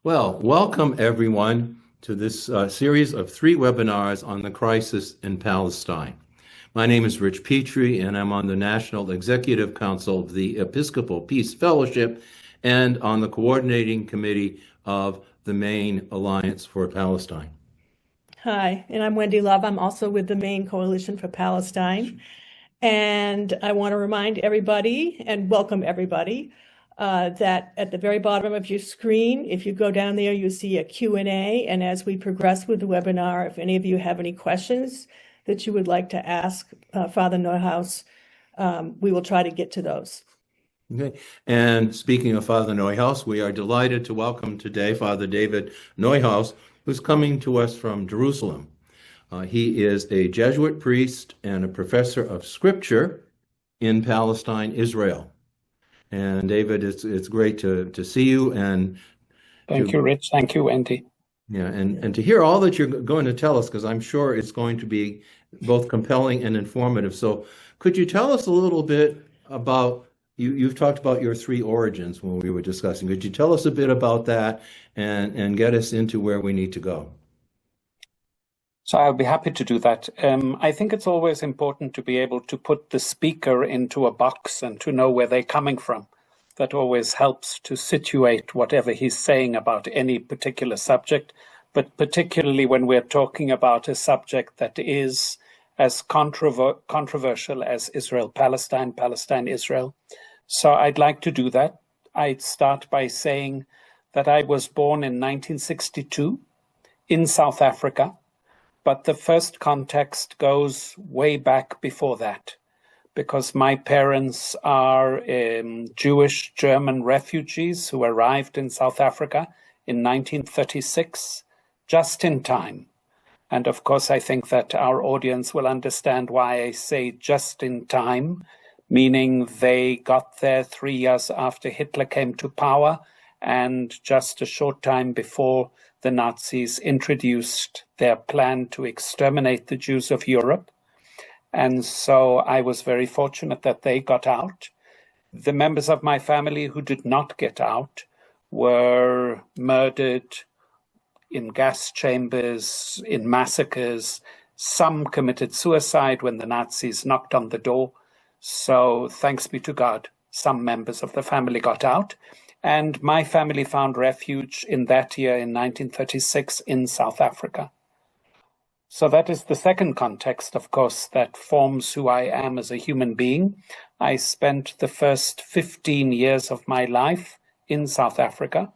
Well, welcome everyone to this series of 3 webinars on the crisis in Palestine. My name is Rich Petrie, and I'm on the National Executive Council of the Episcopal Peace Fellowship and on the coordinating committee of the Maine Alliance for Palestine. Hi, and I'm Wendy Love. I'm also with the Maine Coalition for Palestine. And I want to remind everybody and welcome everybody that at the very bottom of your screen, if you go down there, you see a Q&A. And as we progress with the webinar, if any of you have any questions that you would like to ask Father Neuhaus, we will try to get to those. Okay. And speaking of Father Neuhaus, we are delighted to welcome today Father David Neuhaus, who's coming to us from Jerusalem. He is a Jesuit priest and a professor of scripture in Palestine, Israel. And David, it's great to see you. And thank you, Rich. Thank you, Wendy. Yeah, and to hear all that you're going to tell us, because I'm sure it's going to be both compelling and informative. So could you tell us a little bit about, you've talked about your 3 origins when we were discussing. Could you tell us a bit about that and get us into where we need to go? So I'll be happy to do that. I think it's always important to be able to put the speaker into a box and to know where they're coming from. That always helps to situate whatever he's saying about any particular subject, but particularly when we're talking about a subject that is as controversial as Israel-Palestine, Palestine-Israel. So I'd like to do that. I'd start by saying that I was born in 1962 in South Africa. But the first context goes way back before that, because my parents are Jewish German refugees who arrived in South Africa in 1936, just in time. And of course, I think that our audience will understand why I say just in time, meaning they got there 3 years after Hitler came to power and just a short time before the Nazis introduced their plan to exterminate the Jews of Europe. And so I was very fortunate that they got out. The members of my family who did not get out were murdered in gas chambers, in massacres. Some committed suicide when the Nazis knocked on the door. So thanks be to God, some members of the family got out. And my family found refuge in that year, in 1936, in South Africa. So that is the second context, of course, that forms who I am as a human being. I spent the first 15 years of my life in South Africa,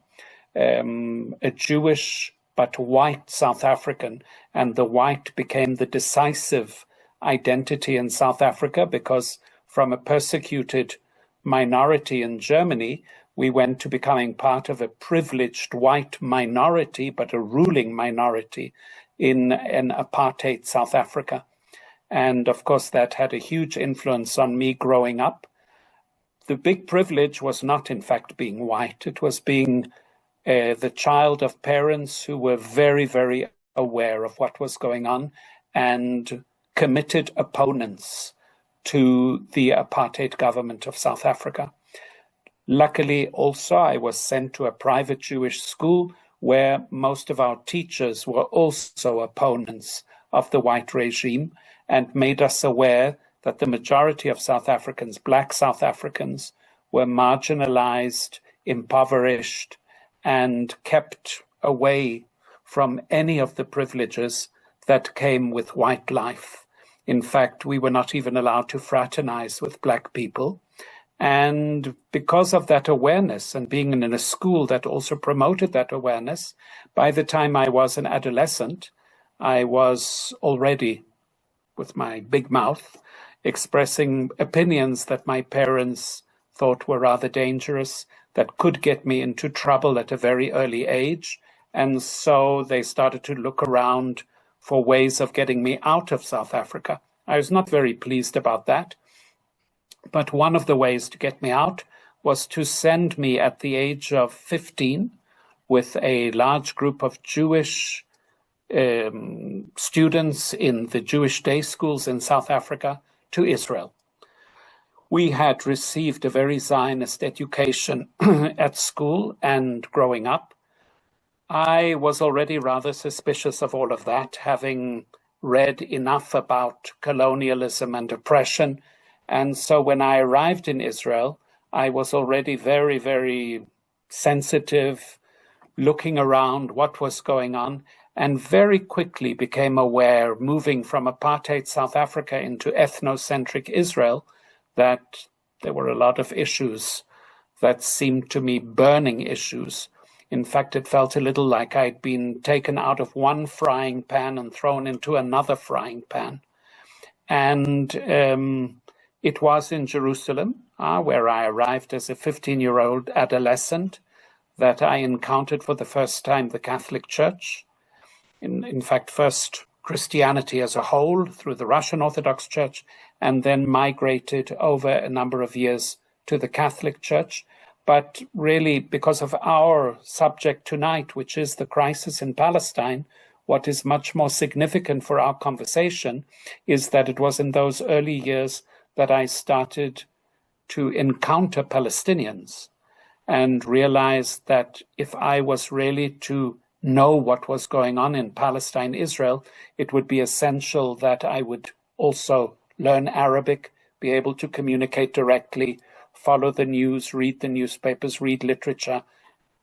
a Jewish but white South African, and the white became the decisive identity in South Africa because from a persecuted minority in Germany, we went to becoming part of a privileged white minority, but a ruling minority in an apartheid South Africa. And of course, that had a huge influence on me growing up. The big privilege was not, in fact, being white. It was being the child of parents who were very, very aware of what was going on and committed opponents to the apartheid government of South Africa. Luckily, also, I was sent to a private Jewish school where most of our teachers were also opponents of the white regime and made us aware that the majority of South Africans, Black South Africans, were marginalized, impoverished, and kept away from any of the privileges that came with white life. In fact, we were not even allowed to fraternize with Black people. And because of that awareness and being in a school that also promoted that awareness, by the time I was an adolescent, I was already, with my big mouth, expressing opinions that my parents thought were rather dangerous, that could get me into trouble at a very early age. And so they started to look around for ways of getting me out of South Africa. I was not very pleased about that. But one of the ways to get me out was to send me at the age of 15 with a large group of Jewish students in the Jewish day schools in South Africa to Israel. We had received a very Zionist education at school and growing up. I was already rather suspicious of all of that, having read enough about colonialism and oppression. And so when I arrived in Israel, I was already very, very sensitive, looking around what was going on, and very quickly became aware, moving from apartheid South Africa into ethnocentric Israel, that there were a lot of issues that seemed to me burning issues. In fact, it felt a little like I'd been taken out of one frying pan and thrown into another frying pan. And it was in Jerusalem, where I arrived as a 15-year-old adolescent, that I encountered for the first time the Catholic Church. In fact, first Christianity as a whole through the Russian Orthodox Church, and then migrated over a number of years to the Catholic Church. But really, because of our subject tonight, which is the crisis in Palestine, what is much more significant for our conversation is that it was in those early years that I started to encounter Palestinians and realized that if I was really to know what was going on in Palestine, Israel, it would be essential that I would also learn Arabic, be able to communicate directly, follow the news, read the newspapers, read literature,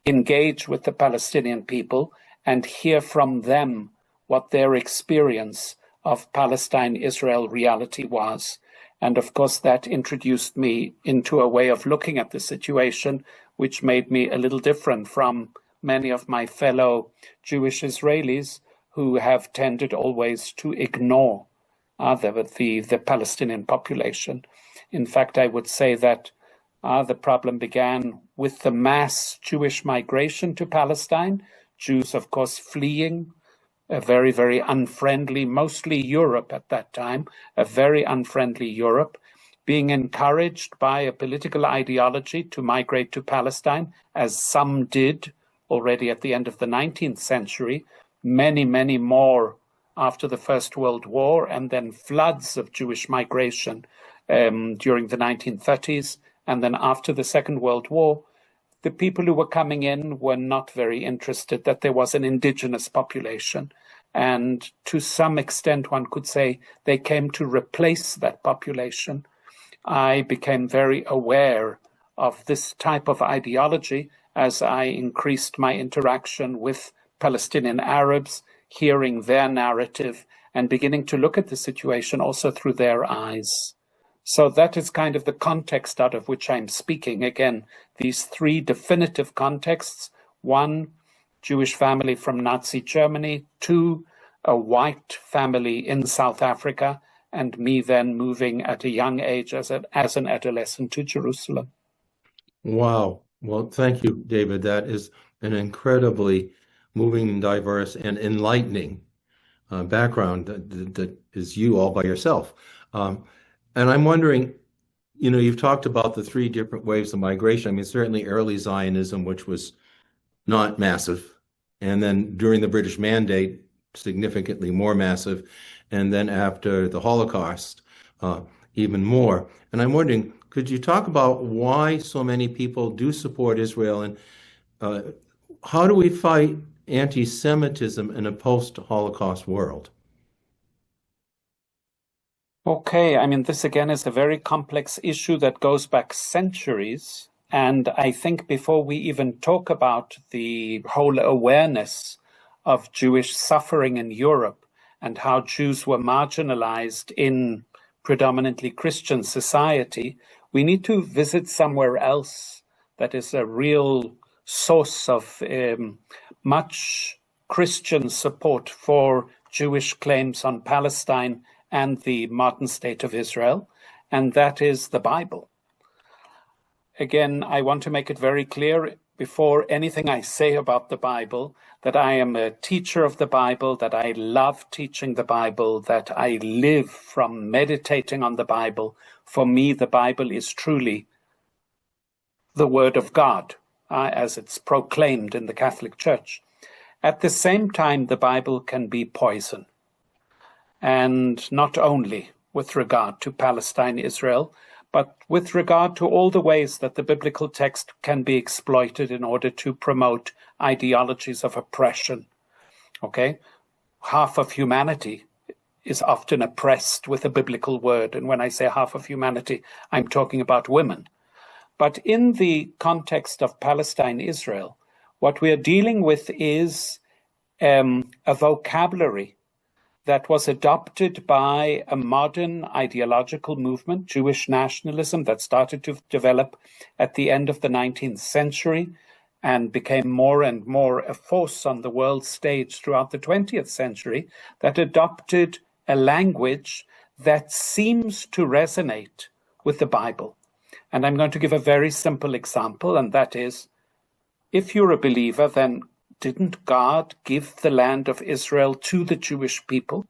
engage with the Palestinian people, and hear from them what their experience of Palestine-Israel reality was. And of course, that introduced me into a way of looking at the situation, which made me a little different from many of my fellow Jewish Israelis who have tended always to ignore the Palestinian population. In fact, I would say that the problem began with the mass Jewish migration to Palestine, Jews, of course, fleeing a very, very unfriendly, mostly Europe at that time, a very unfriendly Europe, being encouraged by a political ideology to migrate to Palestine, as some did already at the end of the 19th century, many, many more after the First World War, and then floods of Jewish migration during the 1930s. And then after the Second World War, the people who were coming in were not very interested that there was an indigenous population. And to some extent, one could say they came to replace that population. I became very aware of this type of ideology as I increased my interaction with Palestinian Arabs, hearing their narrative and beginning to look at the situation also through their eyes. So that is kind of the context out of which I'm speaking. Again, these three definitive contexts. One, Jewish family from Nazi Germany. Two, a white family in South Africa. And me then moving at a young age as an adolescent to Jerusalem. Wow. Well, thank you, David. That is an incredibly moving, diverse, and enlightening background that is you all by yourself. And I'm wondering, you've talked about the three different waves of migration. I mean, certainly early Zionism, which was not massive, and then during the British Mandate, significantly more massive, and then after the Holocaust, even more. And I'm wondering, could you talk about why so many people do support Israel, and how do we fight anti-Semitism in a post-Holocaust world? Okay, I mean, this again is a very complex issue that goes back centuries. And I think before we even talk about the whole awareness of Jewish suffering in Europe and how Jews were marginalized in predominantly Christian society, we need to visit somewhere else that is a real source of much Christian support for Jewish claims on Palestine and the modern state of Israel, and that is the Bible. Again, I want to make it very clear before anything I say about the Bible that I am a teacher of the Bible, that I love teaching the Bible, that I live from meditating on the Bible. For me, the Bible is truly the Word of God, as it's proclaimed in the Catholic Church. At the same time, the Bible can be poison. And not only with regard to Palestine, Israel, but with regard to all the ways that the biblical text can be exploited in order to promote ideologies of oppression. Okay? Half of humanity is often oppressed with a biblical word. And when I say half of humanity, I'm talking about women. But in the context of Palestine, Israel, what we are dealing with is a vocabulary that was adopted by a modern ideological movement, Jewish nationalism, that started to develop at the end of the 19th century and became more and more a force on the world stage throughout the 20th century, that adopted a language that seems to resonate with the Bible. And I'm going to give a very simple example, and that is, if you're a believer, then didn't God give the land of Israel to the Jewish people?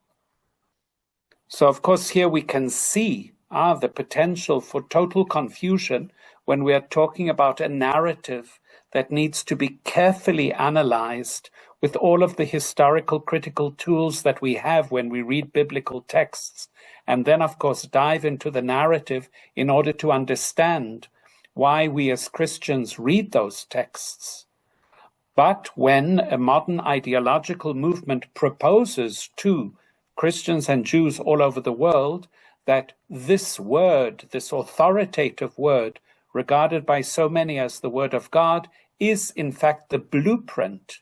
So, of course, here we can see the potential for total confusion when we are talking about a narrative that needs to be carefully analyzed with all of the historical critical tools that we have when we read biblical texts, and then, of course, dive into the narrative in order to understand why we as Christians read those texts. But when a modern ideological movement proposes to Christians and Jews all over the world that this word, this authoritative word, regarded by so many as the word of God, is in fact the blueprint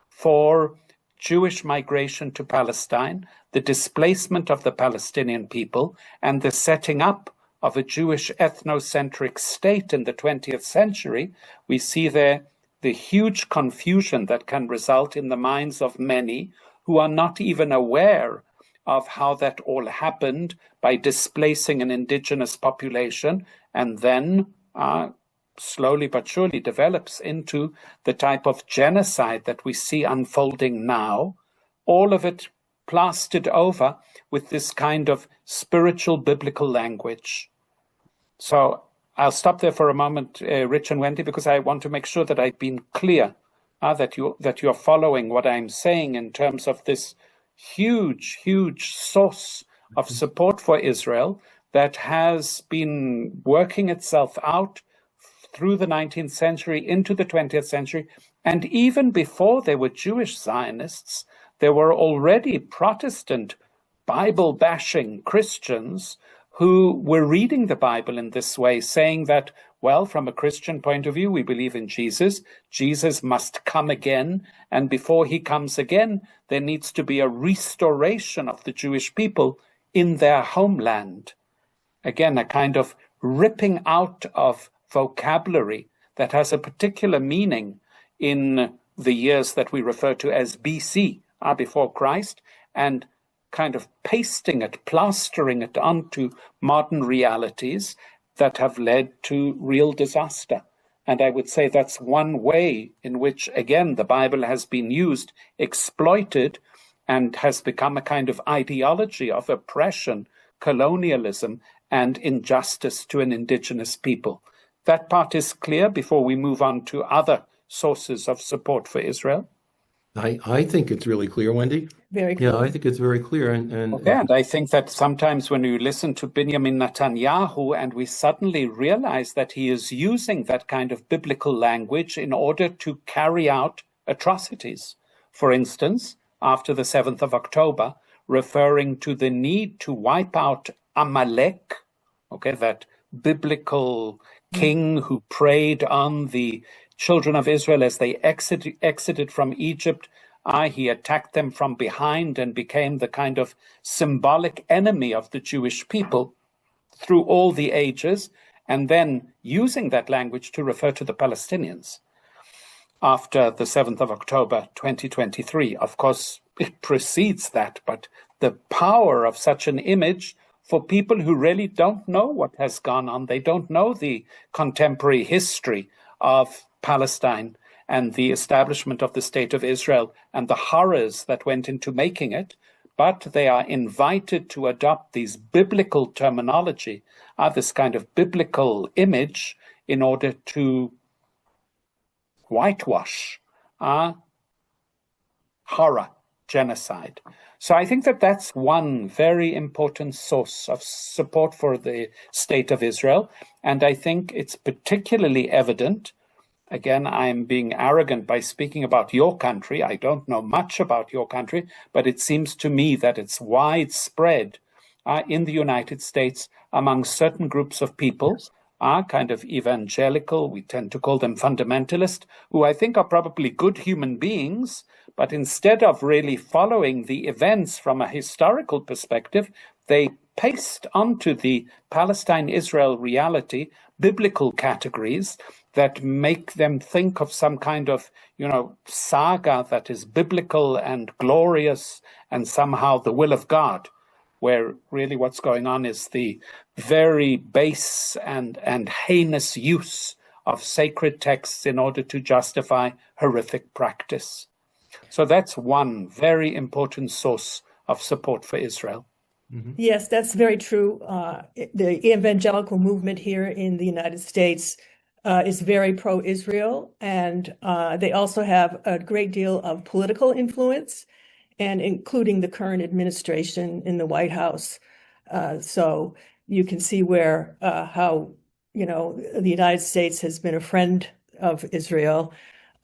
for Jewish migration to Palestine, the displacement of the Palestinian people, and the setting up of a Jewish ethnocentric state in the 20th century, we see there the huge confusion that can result in the minds of many who are not even aware of how that all happened by displacing an indigenous population and then slowly but surely develops into the type of genocide that we see unfolding now, all of it plastered over with this kind of spiritual biblical language. So I'll stop there for a moment, Rich and Wendy, because I want to make sure that I've been clear, that you're following what I'm saying in terms of this huge source of support for Israel that has been working itself out through the 19th century into the 20th century. And even before there were Jewish Zionists, there were already Protestant Bible-bashing Christians who were reading the Bible in this way, saying that, well, from a Christian point of view, we believe in Jesus. Jesus must come again. And before he comes again, there needs to be a restoration of the Jewish people in their homeland. Again, a kind of ripping out of vocabulary that has a particular meaning in the years that we refer to as BC, before Christ, and kind of pasting it, plastering it onto modern realities that have led to real disaster. And I would say that's one way in which, again, the Bible has been used, exploited, and has become a kind of ideology of oppression, colonialism, and injustice to an indigenous people. That part is clear before we move on to other sources of support for Israel. I think it's really clear, Wendy. Very clear. Yeah, I think it's very clear. And I think that sometimes when you listen to Benjamin Netanyahu and we suddenly realize that he is using that kind of biblical language in order to carry out atrocities. For instance, after the 7th of October, referring to the need to wipe out Amalek, that biblical king who preyed on the children of Israel as they exited from Egypt. He attacked them from behind and became the kind of symbolic enemy of the Jewish people through all the ages, and then using that language to refer to the Palestinians after the 7th of October 2023. Of course, it precedes that, but the power of such an image for people who really don't know what has gone on, they don't know the contemporary history of Palestine and the establishment of the State of Israel and the horrors that went into making it, but they are invited to adopt these biblical terminology, this kind of biblical image, in order to whitewash horror, genocide. So I think that that's one very important source of support for the State of Israel, and I think it's particularly evident again, I'm being arrogant by speaking about your country. I don't know much about your country, but it seems to me that it's widespread in the United States among certain groups of people, kind of evangelical, we tend to call them fundamentalist, who I think are probably good human beings, but instead of really following the events from a historical perspective, they paste onto the Palestine-Israel reality biblical categories that make them think of some kind of, saga that is biblical and glorious and somehow the will of God, where really what's going on is the very base and heinous use of sacred texts in order to justify horrific practice. So that's one very important source of support for Israel. Mm-hmm. Yes, that's very true. The evangelical movement here in the United States is very pro-Israel, and they also have a great deal of political influence, and including the current administration in the White House. So you can see where how the United States has been a friend of Israel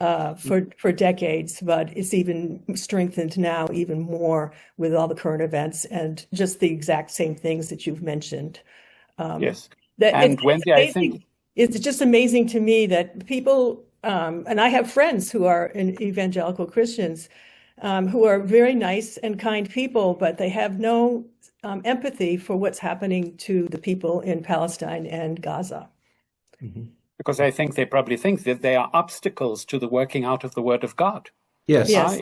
for decades, but it's even strengthened now even more with all the current events and just the exact same things that you've mentioned. Yes, and Wendy, I think it's just amazing to me that people, and I have friends who are evangelical Christians, who are very nice and kind people, but they have no empathy for what's happening to the people in Palestine and Gaza. Mm-hmm. Because I think they probably think that they are obstacles to the working out of the word of God. Yes.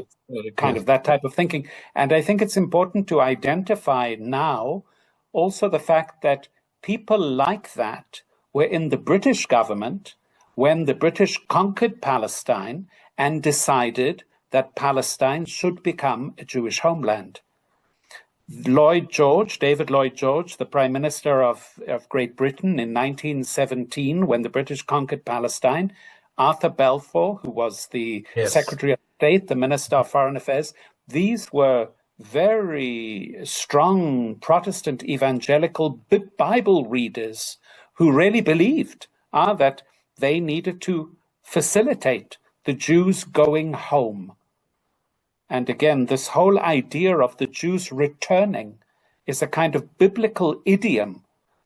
Kind of that type of thinking. And I think it's important to identify now also the fact that people like that were in the British government when the British conquered Palestine and decided that Palestine should become a Jewish homeland. David Lloyd George, the Prime Minister of Great Britain in 1917, when the British conquered Palestine, Arthur Balfour, who was the Secretary of State, the Minister of Foreign Affairs, these were very strong Protestant evangelical Bible readers who really believed that they needed to facilitate the Jews going home. And again, this whole idea of the Jews returning is a kind of biblical idiom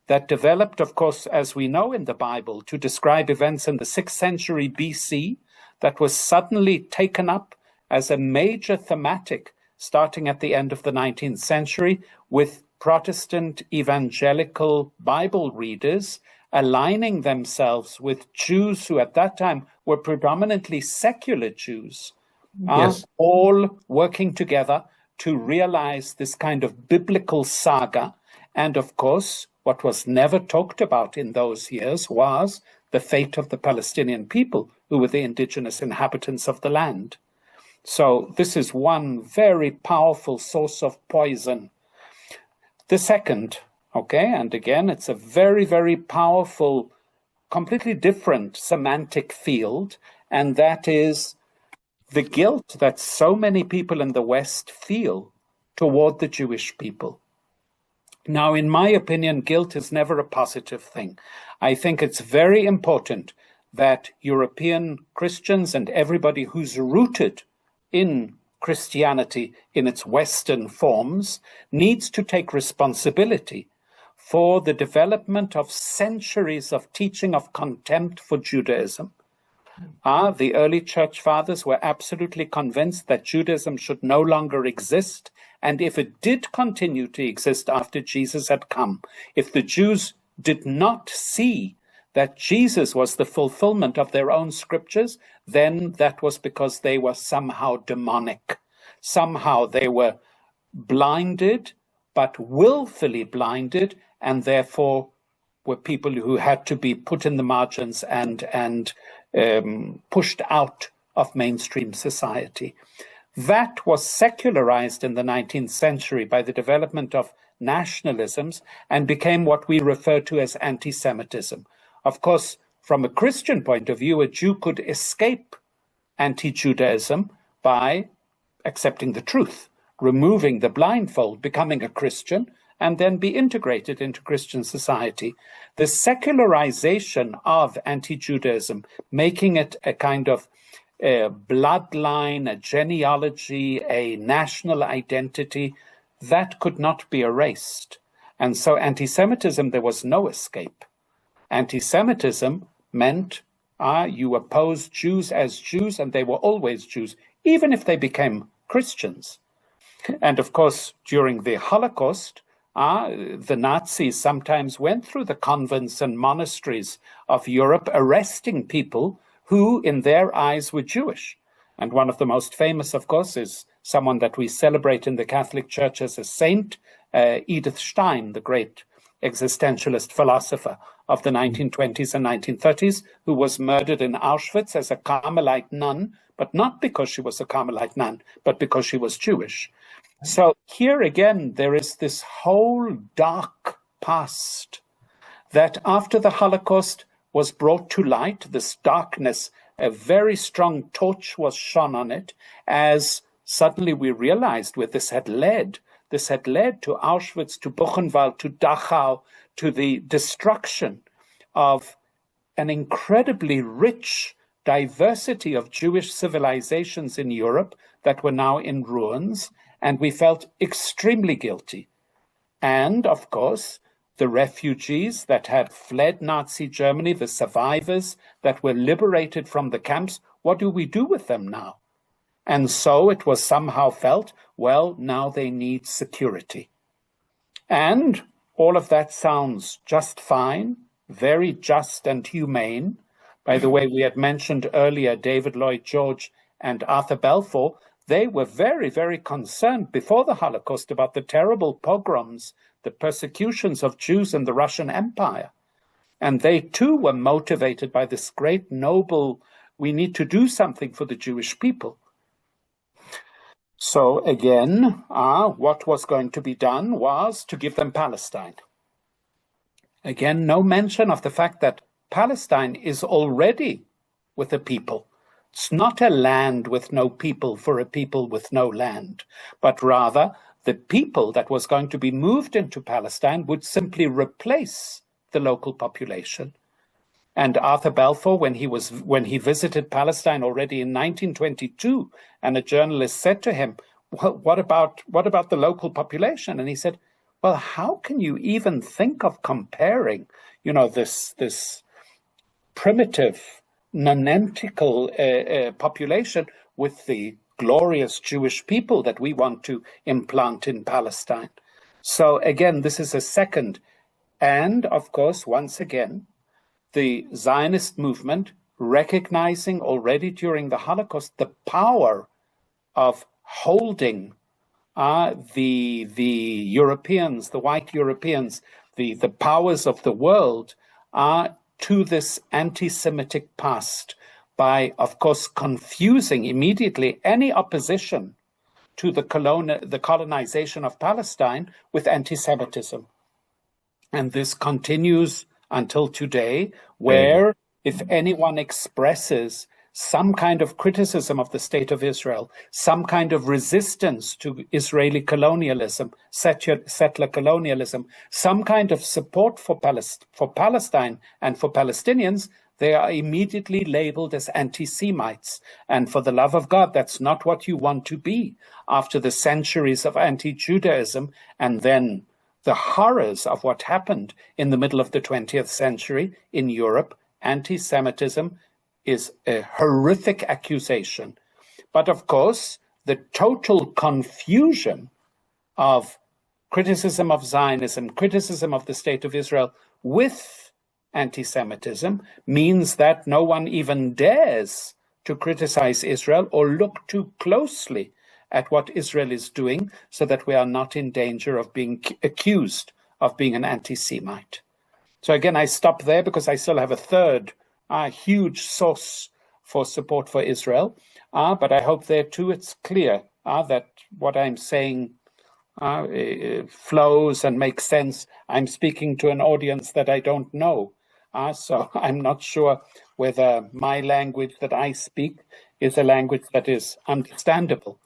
that developed, of course, as we know in the Bible, to describe events in the 6th century BC, that was suddenly taken up as a major thematic starting at the end of the 19th century with Protestant evangelical Bible readers aligning themselves with Jews who at that time were predominantly secular Jews. All working together to realize this kind of biblical saga. And of course, what was never talked about in those years was the fate of the Palestinian people, who were the indigenous inhabitants of the land. So this is one very powerful source of poison. The second, and again, it's a very, very powerful, completely different semantic field, and that is the guilt that so many people in the West feel toward the Jewish people. Now, in my opinion, guilt is never a positive thing. I think it's very important that European Christians and everybody who's rooted in Christianity in its Western forms needs to take responsibility for the development of centuries of teaching of contempt for Judaism. The early church fathers were absolutely convinced that Judaism should no longer exist, and if it did continue to exist after Jesus had come, if the Jews did not see that Jesus was the fulfillment of their own scriptures, then that was because they were somehow demonic. Somehow they were blinded, but willfully blinded, and therefore were people who had to be put in the margins and pushed out of mainstream society. That was secularized in the 19th century by the development of nationalisms and became what we refer to as anti-Semitism. Of course, from a Christian point of view, a Jew could escape anti-Judaism by accepting the truth, removing the blindfold, becoming a Christian, and then be integrated into Christian society. The secularization of anti-Judaism, making it a kind of a bloodline, a genealogy, a national identity, that could not be erased. And so anti-Semitism, there was no escape. Anti-Semitism meant you opposed Jews as Jews, and they were always Jews, even if they became Christians. And of course, during the Holocaust, the Nazis sometimes went through the convents and monasteries of Europe, arresting people who, in their eyes, were Jewish. And one of the most famous, of course, is someone that we celebrate in the Catholic Church as a saint, Edith Stein, the great existentialist philosopher of the 1920s and 1930s, who was murdered in Auschwitz as a Carmelite nun, but not because she was a Carmelite nun, but because she was Jewish. So here again, there is this whole dark past that after the Holocaust was brought to light, this darkness, a very strong torch was shone on it, as suddenly we realized where this had led. This had led to Auschwitz, to Buchenwald, to Dachau, to the destruction of an incredibly rich diversity of Jewish civilizations in Europe that were now in ruins, and we felt extremely guilty. And, of course, the refugees that had fled Nazi Germany, the survivors that were liberated from the camps, what do we do with them now? And so it was somehow felt, well, now they need security. And all of that sounds just fine, very just and humane. By the way, we had mentioned earlier David Lloyd George and Arthur Balfour. They were very, very concerned before the Holocaust about the terrible pogroms, the persecutions of Jews in the Russian Empire. And they too were motivated by this great noble, we need to do something for the Jewish people. So again, what was going to be done was to give them Palestine. Again, no mention of the fact that Palestine is already with a people. It's not a land with no people for a people with no land, but rather the people that was going to be moved into Palestine would simply replace the local population. And Arthur Balfour, when he visited Palestine already in 1922, and a journalist said to him, well, what about the local population? And he said, well, how can you even think of comparing, this primitive, nonentical population with the glorious Jewish people that we want to implant in Palestine? So again, this is a second. And of course, once again, the Zionist movement recognizing already during the Holocaust the power of holding the Europeans, the white Europeans, the powers of the world to this anti-Semitic past by, of course, confusing immediately any opposition to the colonization of Palestine with anti-Semitism. And this continues until today, where if anyone expresses some kind of criticism of the state of Israel, some kind of resistance to Israeli colonialism, settler colonialism, some kind of support for Palestine and for Palestinians, they are immediately labeled as anti-Semites. And for the love of God, that's not what you want to be after the centuries of anti-Judaism and then the horrors of what happened in the middle of the 20th century in Europe. Anti-Semitism is a horrific accusation. But of course, the total confusion of criticism of Zionism, criticism of the state of Israel with anti-Semitism means that no one even dares to criticize Israel or look too closely at what Israel is doing so that we are not in danger of being accused of being an anti-Semite. So again, I stop there because I still have a third huge source for support for Israel. But I hope there too it's clear that what I'm saying flows and makes sense. I'm speaking to an audience that I don't know. So I'm not sure whether my language that I speak is a language that is understandable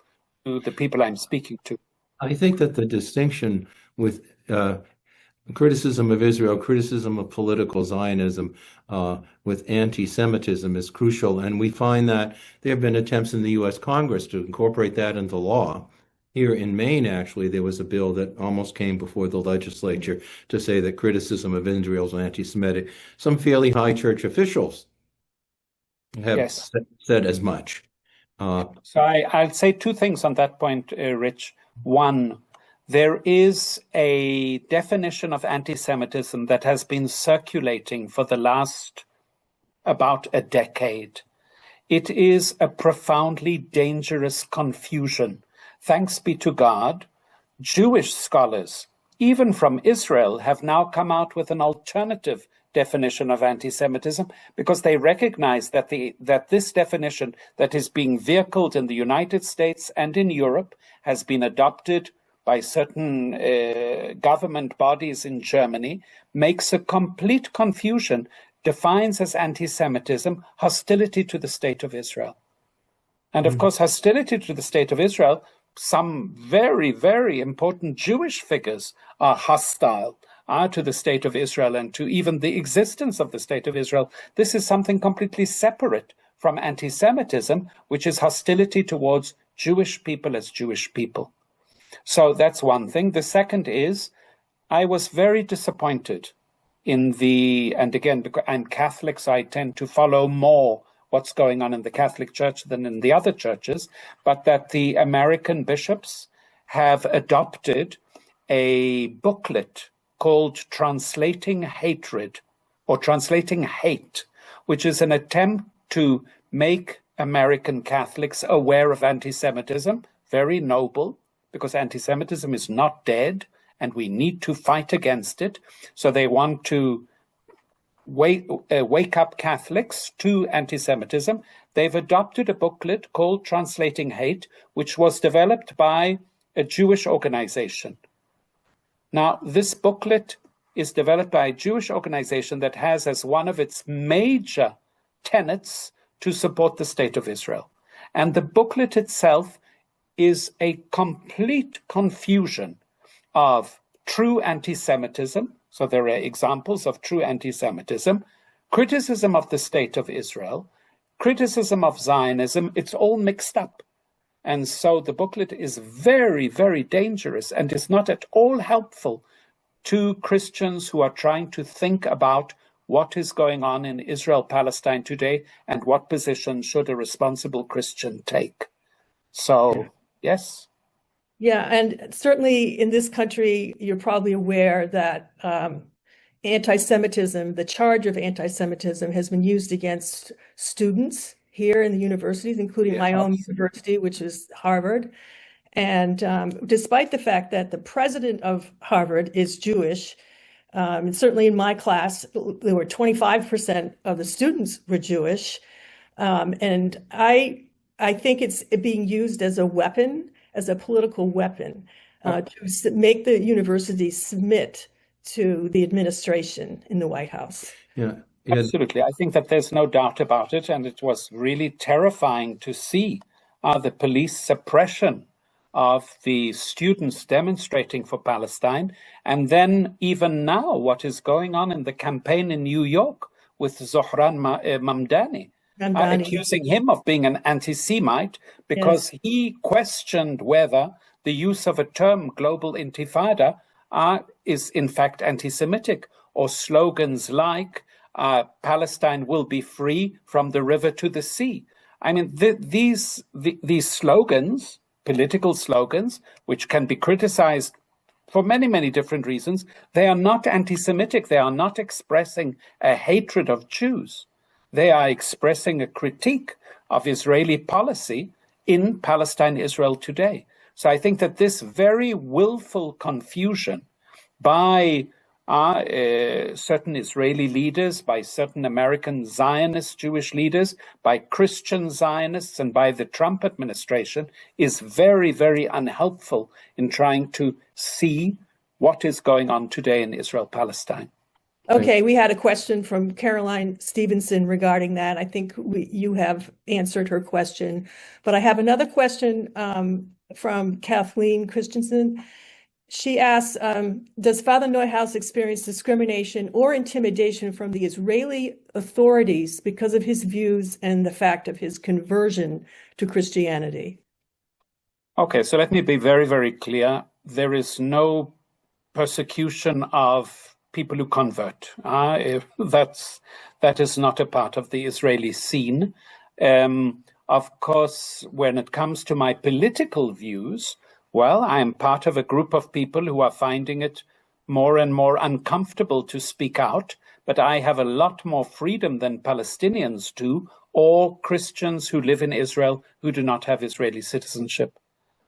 to the people I'm speaking to. I think that the distinction with criticism of Israel, criticism of political Zionism with anti-Semitism is crucial. And we find that there have been attempts in the U.S. Congress to incorporate that into law. Here in Maine, actually, there was a bill that almost came before the legislature to say that criticism of Israel is anti-Semitic. Some fairly high church officials have said as much. So I'll say two things on that point, Rich. One, there is a definition of anti-Semitism that has been circulating for the last about a decade. It is a profoundly dangerous confusion. Thanks be to God, Jewish scholars, even from Israel, have now come out with an alternative definition of anti-Semitism because they recognize that this definition that is being vehicled in the United States and in Europe has been adopted by certain government bodies in Germany, makes a complete confusion, defines as anti-Semitism hostility to the state of Israel. And of course, hostility to the state of Israel, some very, very important Jewish figures are hostile to the state of Israel and to even the existence of the state of Israel. This is something completely separate from anti-Semitism, which is hostility towards Jewish people as Jewish people. So that's one thing. The second is, I was very disappointed in and again, because I'm Catholic, so I tend to follow more what's going on in the Catholic Church than in the other churches, but that the American bishops have adopted a booklet called Translating Hatred or Translating Hate, which is an attempt to make American Catholics aware of anti-Semitism, very noble, because anti-Semitism is not dead and we need to fight against it. So they want to wake up Catholics to anti-Semitism. They've adopted a booklet called Translating Hate, which was developed by a Jewish organization. Now, this booklet is developed by a Jewish organization that has as one of its major tenets to support the state of Israel. And the booklet itself is a complete confusion of true anti-Semitism. So there are examples of true anti-Semitism, criticism of the state of Israel, criticism of Zionism. It's all mixed up. And so the booklet is very, very dangerous and is not at all helpful to Christians who are trying to think about what is going on in Israel-Palestine today and what position should a responsible Christian take. So, yes. Yeah, and certainly in this country, you're probably aware that anti-Semitism, the charge of anti-Semitism has been used against students here in the universities, including my own university, which is Harvard. And despite the fact that the president of Harvard is Jewish, and certainly in my class, there were 25% of the students were Jewish. And I think it's being used as a weapon, as a political weapon, to make the university submit to the administration in the White House. Yeah. Absolutely. I think that there's no doubt about it. And it was really terrifying to see the police suppression of the students demonstrating for Palestine. And then even now, what is going on in the campaign in New York with Zohran Mamdani, accusing him of being an anti-Semite because he questioned whether the use of a term, global intifada, is in fact anti-Semitic, or slogans like Palestine will be free from the river to the sea. I mean, these slogans, political slogans, which can be criticized for many, many different reasons, they are not anti-Semitic. They are not expressing a hatred of Jews. They are expressing a critique of Israeli policy in Palestine, Israel today. So I think that this very willful confusion by certain Israeli leaders, by certain American Zionist Jewish leaders, by Christian Zionists, and by the Trump administration is very, very unhelpful in trying to see what is going on today in Israel-Palestine. Okay, we had a question from Caroline Stevenson regarding that. I think you have answered her question, but I have another question from Kathleen Christensen. She asks, does Father Neuhaus experience discrimination or intimidation from the Israeli authorities because of his views and the fact of his conversion to Christianity? Okay, so let me be very, very clear. There is no persecution of people who convert. That is not a part of the Israeli scene. Of course, when it comes to my political views, well, I am part of a group of people who are finding it more and more uncomfortable to speak out, but I have a lot more freedom than Palestinians do, or Christians who live in Israel who do not have Israeli citizenship.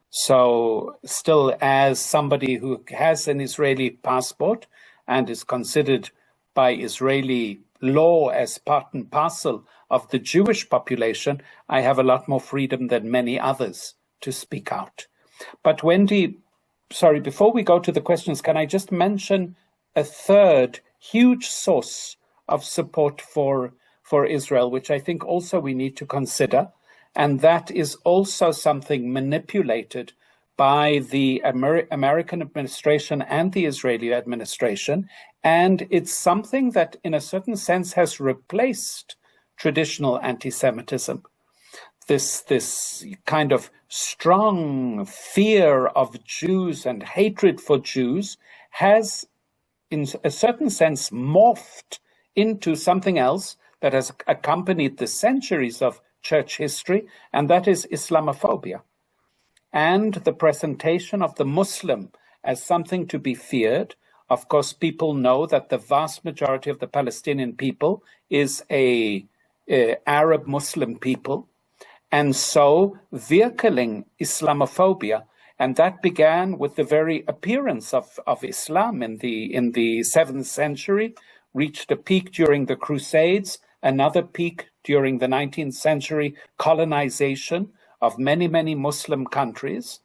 So still, as somebody who has an Israeli passport and is considered by Israeli law as part and parcel of the Jewish population, I have a lot more freedom than many others to speak out. But Wendy, sorry, before we go to the questions, can I just mention a third huge source of support for Israel, which I think also we need to consider, and that is also something manipulated by the American administration and the Israeli administration, and it's something that in a certain sense has replaced traditional anti-Semitism. This kind of strong fear of Jews and hatred for Jews has, in a certain sense, morphed into something else that has accompanied the centuries of church history, and that is Islamophobia. And the presentation of the Muslim as something to be feared. Of course, people know that the vast majority of the Palestinian people is a Arab Muslim people, and so vehicling Islamophobia, and that began with the very appearance of Islam in the 7th century, reached a peak during the Crusades, another peak during the 19th century colonization of many, many Muslim countries.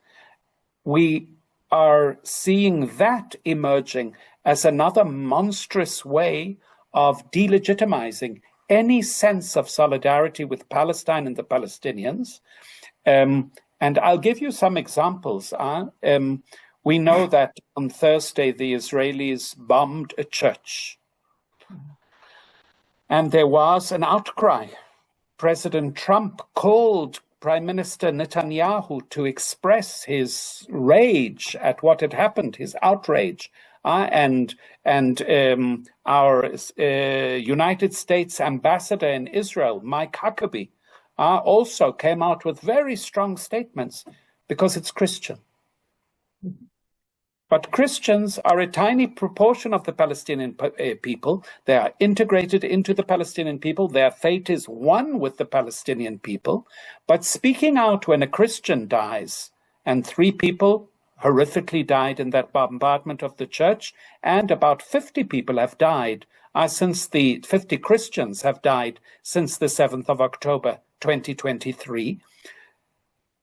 We are seeing that emerging as another monstrous way of delegitimizing any sense of solidarity with Palestine and the Palestinians. And I'll give you some examples. We know that on Thursday, the Israelis bombed a church. And there was an outcry. President Trump called Prime Minister Netanyahu to express his rage at what had happened, his outrage. And our United States ambassador in Israel, Mike Huckabee, also came out with very strong statements because it's Christian. But Christians are a tiny proportion of the Palestinian people. They are integrated into the Palestinian people. Their fate is one with the Palestinian people. But speaking out when a Christian dies, and 3 people horrifically died in that bombardment of the church, and about 50 people have died since the 50 Christians have died since the 7th of October, 2023.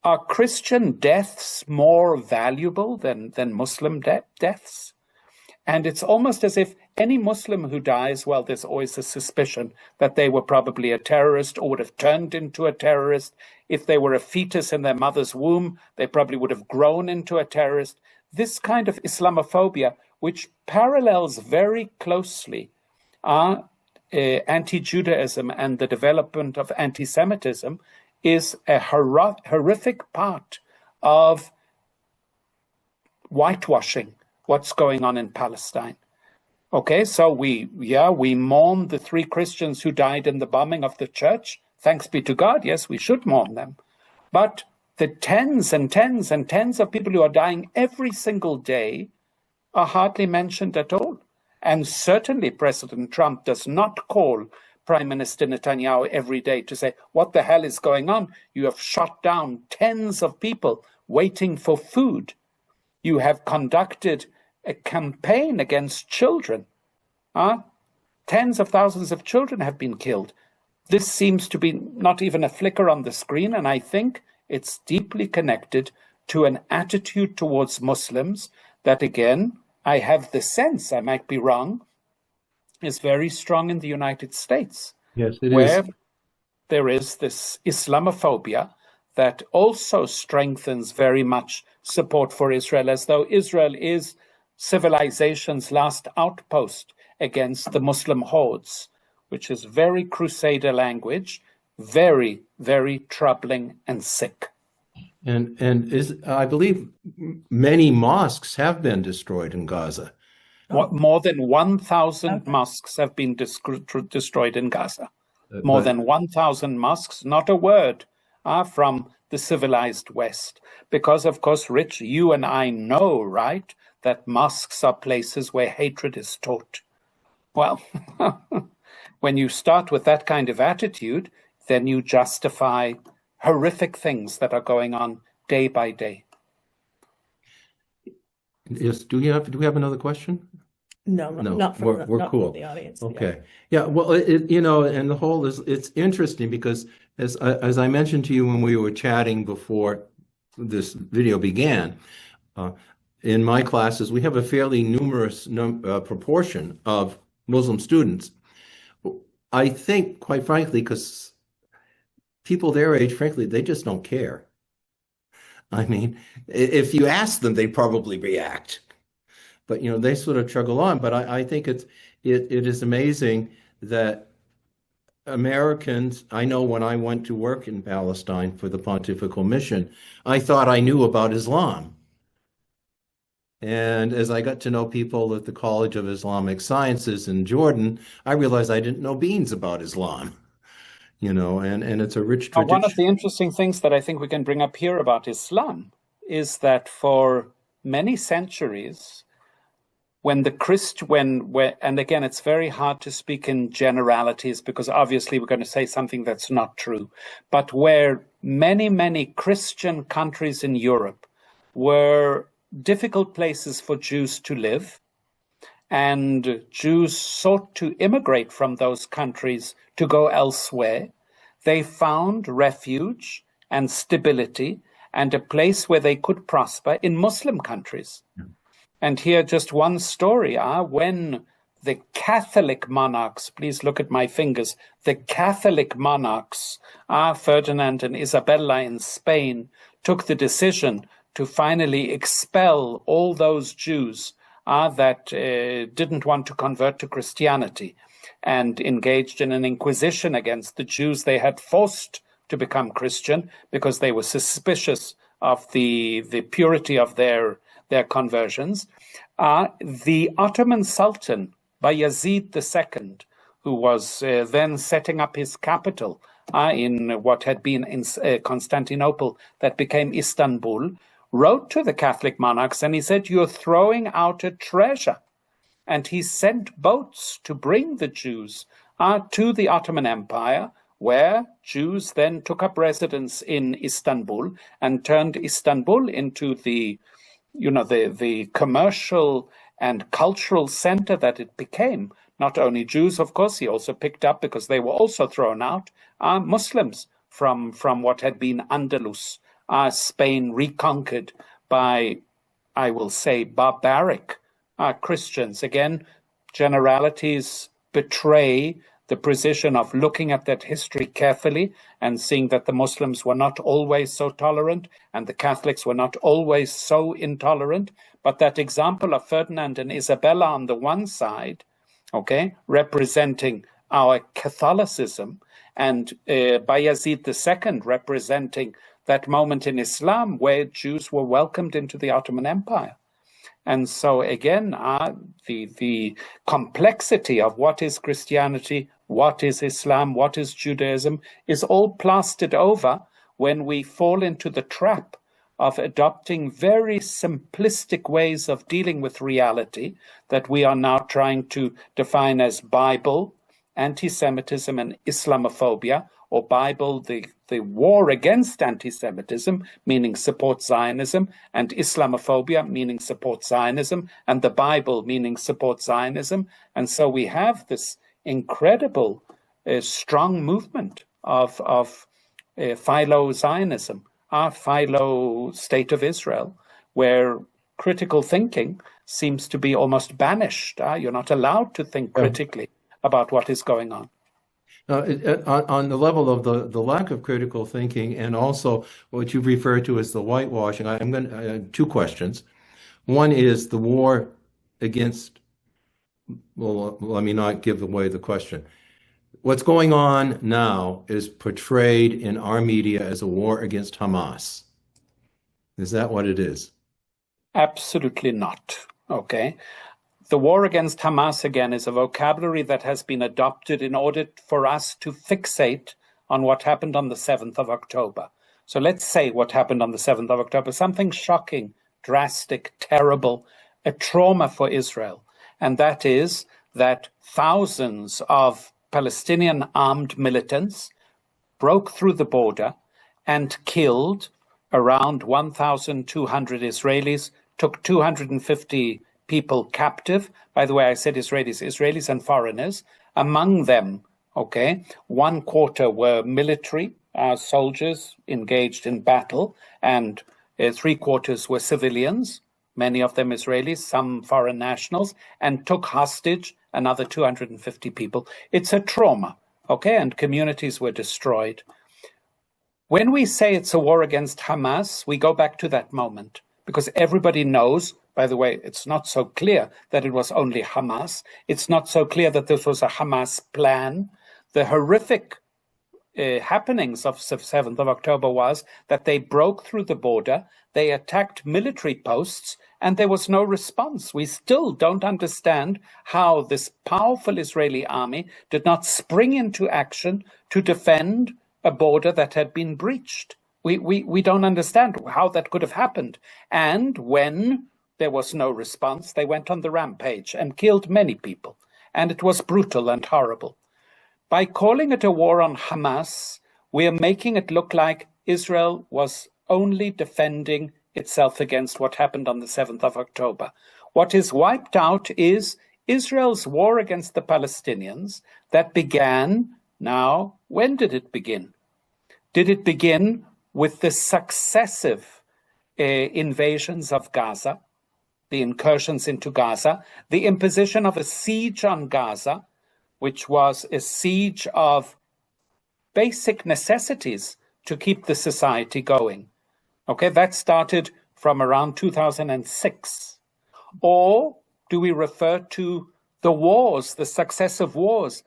Are Christian deaths more valuable than Muslim deaths? And it's almost as if any Muslim who dies, well, there's always a suspicion that they were probably a terrorist or would have turned into a terrorist. If they were a fetus in their mother's womb, they probably would have grown into a terrorist. This kind of Islamophobia, which parallels very closely anti-Judaism and the development of anti-Semitism, is a horrific part of whitewashing what's going on in Palestine. Okay, so we mourn the 3 Christians who died in the bombing of the church. Thanks be to God, yes, we should mourn them. But the tens and tens and tens of people who are dying every single day are hardly mentioned at all. And certainly President Trump does not call Prime Minister Netanyahu every day to say, what the hell is going on? You have shot down tens of people waiting for food. You have conducted a campaign against children. Tens of thousands of children have been killed. This seems to be not even a flicker on the screen, and I think it's deeply connected to an attitude towards Muslims that, again, I have the sense, I might be wrong, is very strong in the United States. Yes, it where is. There is this Islamophobia that also strengthens very much support for Israel, as though Israel is civilization's last outpost against the Muslim hordes, which is very crusader language, very, very troubling and sick. And I believe many mosques have been destroyed in Gaza. More than 1,000 mosques have been destroyed in Gaza. More than 1,000 mosques, not a word from the civilized West. Because, of course, Rich, you and I know, right, that mosques are places where hatred is taught. Well, when you start with that kind of attitude, then you justify horrific things that are going on day by day. Yes. Do we have another question? No, not from we're cool. The audience. Okay. Yeah. Well, and the whole it's interesting because as I mentioned to you when we were chatting before this video began, in my classes we have a fairly numerous proportion of Muslim students. I think, quite frankly, because people their age, frankly, they just don't care. I mean, if you ask them, they probably react. But, they sort of chug along. But I think it is amazing that Americans, I know when I went to work in Palestine for the Pontifical Mission, I thought I knew about Islam. And as I got to know people at the College of Islamic Sciences in Jordan, I realized I didn't know beans about Islam. And it's a rich tradition. One of the interesting things that I think we can bring up here about Islam is that for many centuries, and again, it's very hard to speak in generalities because obviously we're going to say something that's not true, but where many, many Christian countries in Europe were difficult places for Jews to live, and Jews sought to immigrate from those countries to go elsewhere, they found refuge and stability and a place where they could prosper in Muslim countries. Yeah. And here just one story, when the Catholic monarchs, please look at my fingers, the Catholic monarchs, Ferdinand and Isabella in Spain, took the decision to finally expel all those Jews that didn't want to convert to Christianity and engaged in an inquisition against the Jews they had forced to become Christian because they were suspicious of the purity of their conversions. The Ottoman Sultan, Bayezid II, who was then setting up his capital in what had been in Constantinople that became Istanbul, wrote to the Catholic monarchs and he said, "You're throwing out a treasure." And he sent boats to bring the Jews to the Ottoman Empire, where Jews then took up residence in Istanbul and turned Istanbul into the commercial and cultural center that it became. Not only Jews, of course, he also picked up, because they were also thrown out, Muslims from what had been Andalus, Spain reconquered by, I will say, barbaric Christians. Again, generalities betray the precision of looking at that history carefully and seeing that the Muslims were not always so tolerant and the Catholics were not always so intolerant. But that example of Ferdinand and Isabella on the one side, representing our Catholicism, and Bayezid II representing that moment in Islam where Jews were welcomed into the Ottoman Empire. And so again, the complexity of what is Christianity, what is Islam, what is Judaism, is all plastered over when we fall into the trap of adopting very simplistic ways of dealing with reality that we are now trying to define as Bible, anti-Semitism, and Islamophobia, or Bible, the war against anti-Semitism, meaning support Zionism, and Islamophobia, meaning support Zionism, and the Bible, meaning support Zionism. And so we have this incredible, strong movement of philo-Zionism, philo-State of Israel, where critical thinking seems to be almost banished. You're not allowed to think critically about what is going on. On the level of the lack of critical thinking and also what you've referred to as the whitewashing, I'm going to two questions. One is the war against, well, let me not give away the question. What's going on now is portrayed in our media as a war against Hamas. Is that what it is? Absolutely not. Okay. The war against Hamas, again, is a vocabulary that has been adopted in order for us to fixate on what happened on the 7th of October. So let's say what happened on the 7th of October, something shocking, drastic, terrible, a trauma for Israel. And that is that thousands of Palestinian armed militants broke through the border and killed around 1,200 Israelis, took 250 people captive. By the way, I said Israelis and foreigners. Among them, okay, 1/4 were military soldiers engaged in battle, and 3/4 were civilians, many of them Israelis, some foreign nationals, and took hostage another 250 people. It's a trauma, okay, and communities were destroyed. When we say it's a war against Hamas, we go back to that moment, because everybody knows, by the way, it's not so clear that it was only Hamas. It's not so clear that this was a Hamas plan. The horrific happenings of 7th of October was that they broke through the border, they attacked military posts, and there was no response. We still don't understand how this powerful Israeli army did not spring into action to defend a border that had been breached. We don't understand how that could have happened. And when there was no response, they went on the rampage and killed many people. And it was brutal and horrible. By calling it a war on Hamas, we are making it look like Israel was only defending itself against what happened on the 7th of October. What is wiped out is Israel's war against the Palestinians that began now. When did it begin? Did it begin with the successive invasions of Gaza, the incursions into Gaza, the imposition of a siege on Gaza, which was a siege of basic necessities to keep the society going? Okay, that started from around 2006. Or do we refer to the wars, the successive wars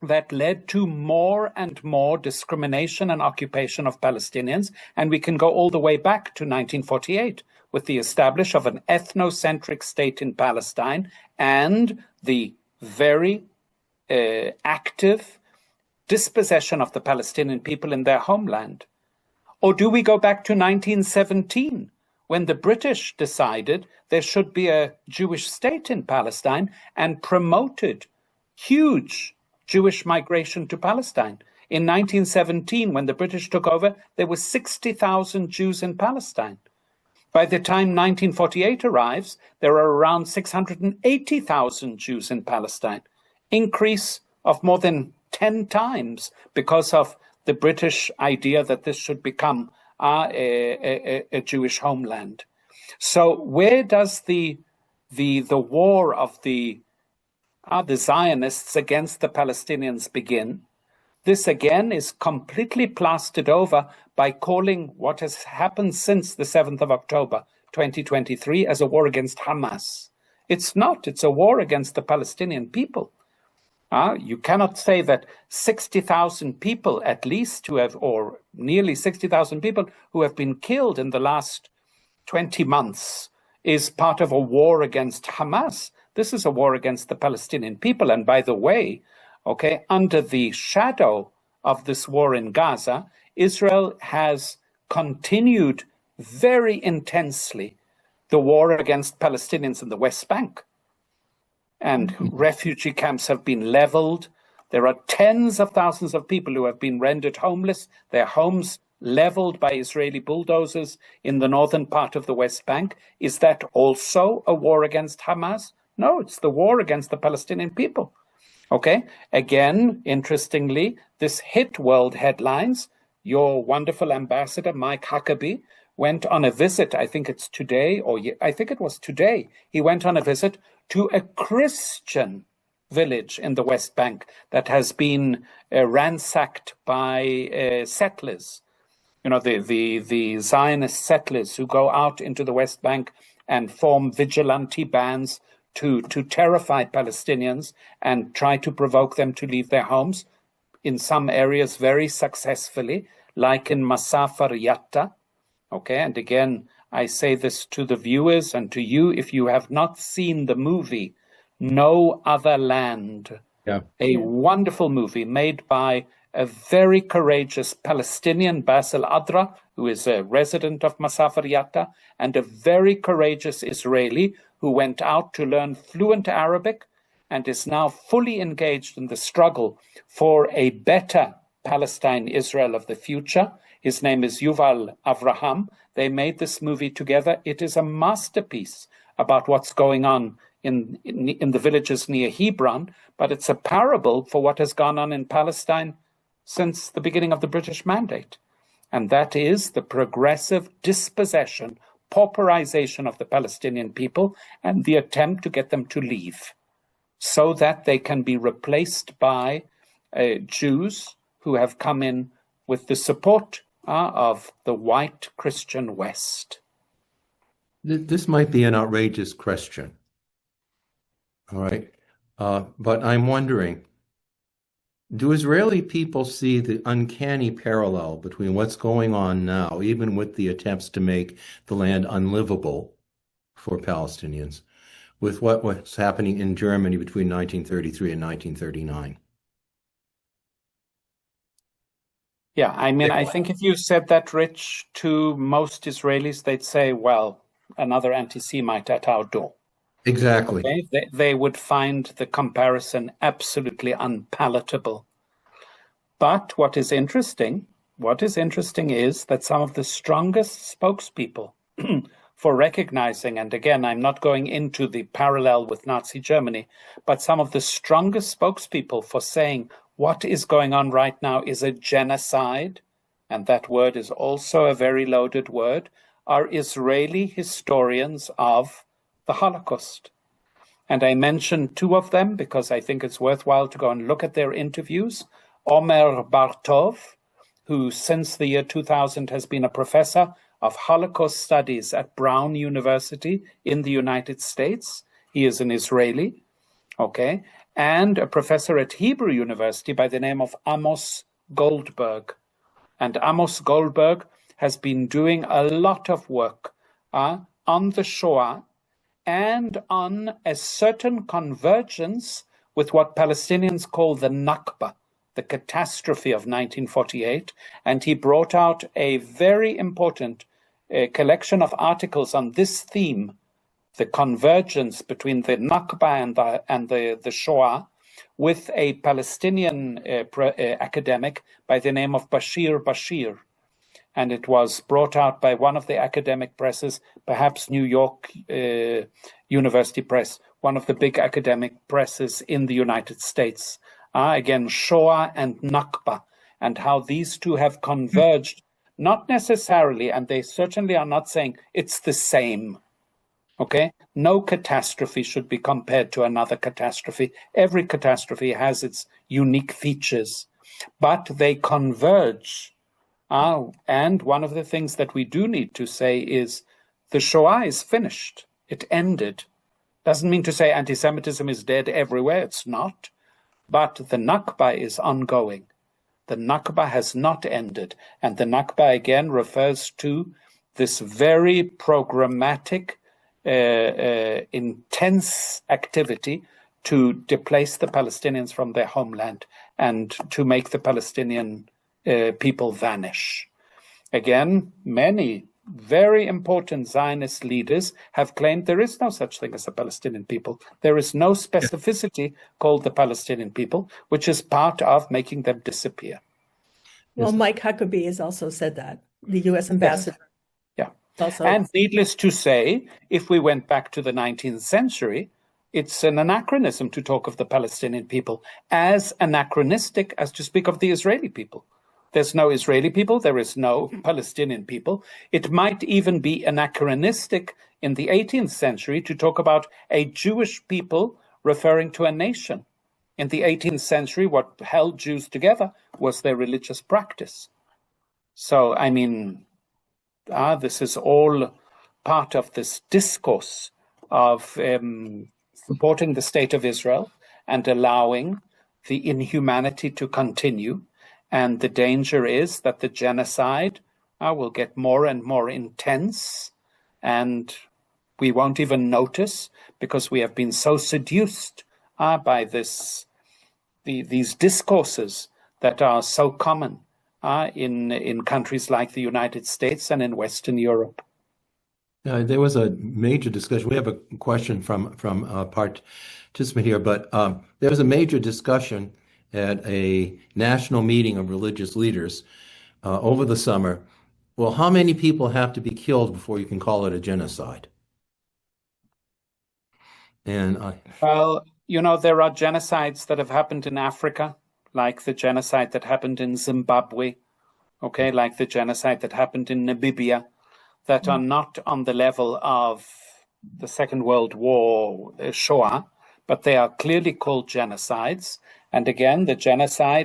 that led to more and more discrimination and occupation of Palestinians? And we can go all the way back to 1948 with the establishment of an ethnocentric state in Palestine and the very active dispossession of the Palestinian people in their homeland. Or do we go back to 1917 when the British decided there should be a Jewish state in Palestine and promoted huge Jewish migration to Palestine? In 1917, when the British took over, there were 60,000 Jews in Palestine. By the time 1948 arrives, there are around 680,000 Jews in Palestine. Increase of more than 10 times because of the British idea that this should become a Jewish homeland. So where does the war of the Zionists against the Palestinians begin? This again is completely plastered over by calling what has happened since the 7th of October 2023 as a war against Hamas. It's not. It's a war against the Palestinian people. You cannot say that 60,000 people at least who have, or nearly 60,000 people who have been killed in the last 20 months is part of a war against Hamas. This is a war against the Palestinian people. And by the way, okay, under the shadow of this war in Gaza, Israel has continued very intensely the war against Palestinians in the West Bank. And refugee camps have been leveled. There are tens of thousands of people who have been rendered homeless, their homes leveled by Israeli bulldozers in the northern part of the West Bank. Is that also a war against Hamas? No, it's the war against the Palestinian people. Okay, again, interestingly, this hit world headlines. Your wonderful ambassador, Mike Huckabee, went on a visit, I think it's today, or I think it was today, he went on a visit to a Christian village in the West Bank that has been ransacked by settlers. You know, the Zionist settlers who go out into the West Bank and form vigilante bands to terrify Palestinians and try to provoke them to leave their homes, in some areas very successfully, like in Masafar Yatta. Okay, and again, I say this to the viewers and to you, if you have not seen the movie No Other Land, a wonderful movie made by a very courageous Palestinian, Basil Adra, who is a resident of Masafar Yatta, and a very courageous Israeli who went out to learn fluent Arabic and is now fully engaged in the struggle for a better Palestine-Israel of the future. His name is Yuval Avraham. They made this movie together. It is a masterpiece about what's going on in the villages near Hebron, but it's a parable for what has gone on in Palestine since the beginning of the British Mandate. And that is the progressive dispossession, pauperization of the Palestinian people and the attempt to get them to leave so that they can be replaced by Jews who have come in with the support of the white Christian West. This might be an outrageous question. All right. But I'm wondering, do Israeli people see the uncanny parallel between what's going on now, even with the attempts to make the land unlivable for Palestinians, with what was happening in Germany between 1933 and 1939? Yeah, I mean, I think if you said that, Rich, to most Israelis, they'd say, well, another anti-Semite at our door. Exactly. Okay? They would find the comparison absolutely unpalatable. But what is interesting is that some of the strongest spokespeople for recognizing, and again, I'm not going into the parallel with Nazi Germany, but some of the strongest spokespeople for saying what is going on right now is a genocide, and that word is also a very loaded word, are Israeli historians of the Holocaust. And I mentioned two of them because I think it's worthwhile to go and look at their interviews. Omer Bartov, who since the year 2000 has been a professor of Holocaust studies at Brown University in the United States. He is an Israeli, okay, and a professor at Hebrew University by the name of Amos Goldberg. And Amos Goldberg has been doing a lot of work on the Shoah and on a certain convergence with what Palestinians call the Nakba, the catastrophe of 1948. And he brought out a very important collection of articles on this theme, the convergence between the Nakba and the Shoah, with a Palestinian academic by the name of Bashir Bashir. And it was brought out by one of the academic presses, perhaps New York University Press, one of the big academic presses in the United States. Again, Shoah and Nakba, and how these two have converged, not necessarily, and they certainly are not saying it's the same. Okay? No catastrophe should be compared to another catastrophe. Every catastrophe has its unique features, but they converge. And one of the things that we do need to say is the Shoah is finished. It ended. Doesn't mean to say anti-Semitism is dead everywhere. It's not. But the Nakba is ongoing. The Nakba has not ended. And the Nakba, again, refers to this very programmatic, intense activity to displace the Palestinians from their homeland and to make the Palestinian people vanish. Again, many very important Zionist leaders have claimed there is no such thing as a Palestinian people. There is no specificity called the Palestinian people, which is part of making them disappear. Well, Mike Huckabee has also said that, the U.S. ambassador. Yeah. Also. And needless to say, if we went back to the 19th century, it's an anachronism to talk of the Palestinian people as anachronistic as to speak of the Israeli people. There's no Israeli people, there is no Palestinian people. It might even be anachronistic in the 18th century to talk about a Jewish people referring to a nation. In the 18th century, what held Jews together was their religious practice. So, I mean, this is all part of this discourse of supporting the state of Israel and allowing the inhumanity to continue. And the danger is that the genocide will get more and more intense, and we won't even notice because we have been so seduced by these discourses that are so common in countries like the United States and in Western Europe. There was a major discussion. We have a question from a participant here, but there was a major discussion at a national meeting of religious leaders over the summer. Well, how many people have to be killed before you can call it a genocide? And well, you know, there are genocides that have happened in Africa, like the genocide that happened in Zimbabwe, okay, like the genocide that happened in Namibia, that are not on the level of the Second World War, Shoah, but they are clearly called genocides. And again,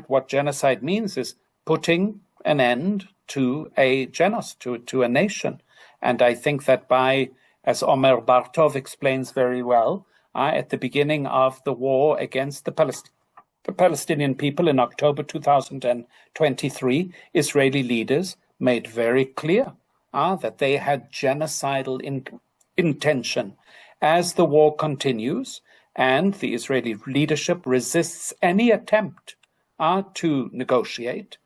what genocide means is putting an end to a to a nation. And I think that as Omer Bartov explains very well, at the beginning of the war against the Palestinian people in October 2023, Israeli leaders made very clear that they had genocidal intention. As the war continues and the Israeli leadership resists any attempt to negotiate,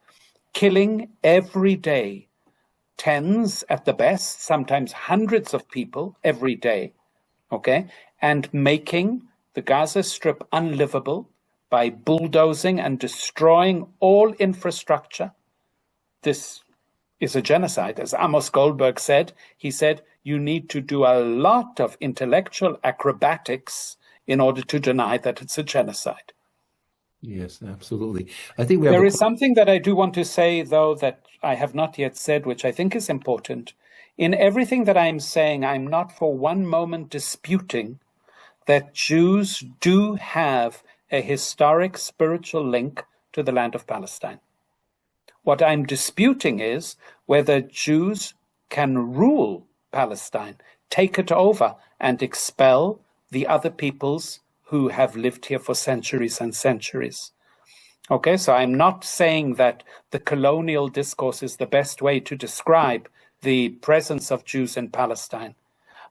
killing every day tens at the best, sometimes hundreds of people every day, okay, and making the Gaza Strip unlivable by bulldozing and destroying all infrastructure. This is a genocide. As Amos Goldberg said, he said, you need to do a lot of intellectual acrobatics in order to deny that it's a genocide. Yes, absolutely. I think there is something that I do want to say, though, that I have not yet said, which I think is important. In everything that I'm saying, I'm not for one moment disputing that Jews do have a historic spiritual link to the land of Palestine. What I'm disputing is whether Jews can rule Palestine, take it over, and expel the other peoples who have lived here for centuries and centuries. Okay, so I'm not saying that the colonial discourse is the best way to describe the presence of Jews in Palestine,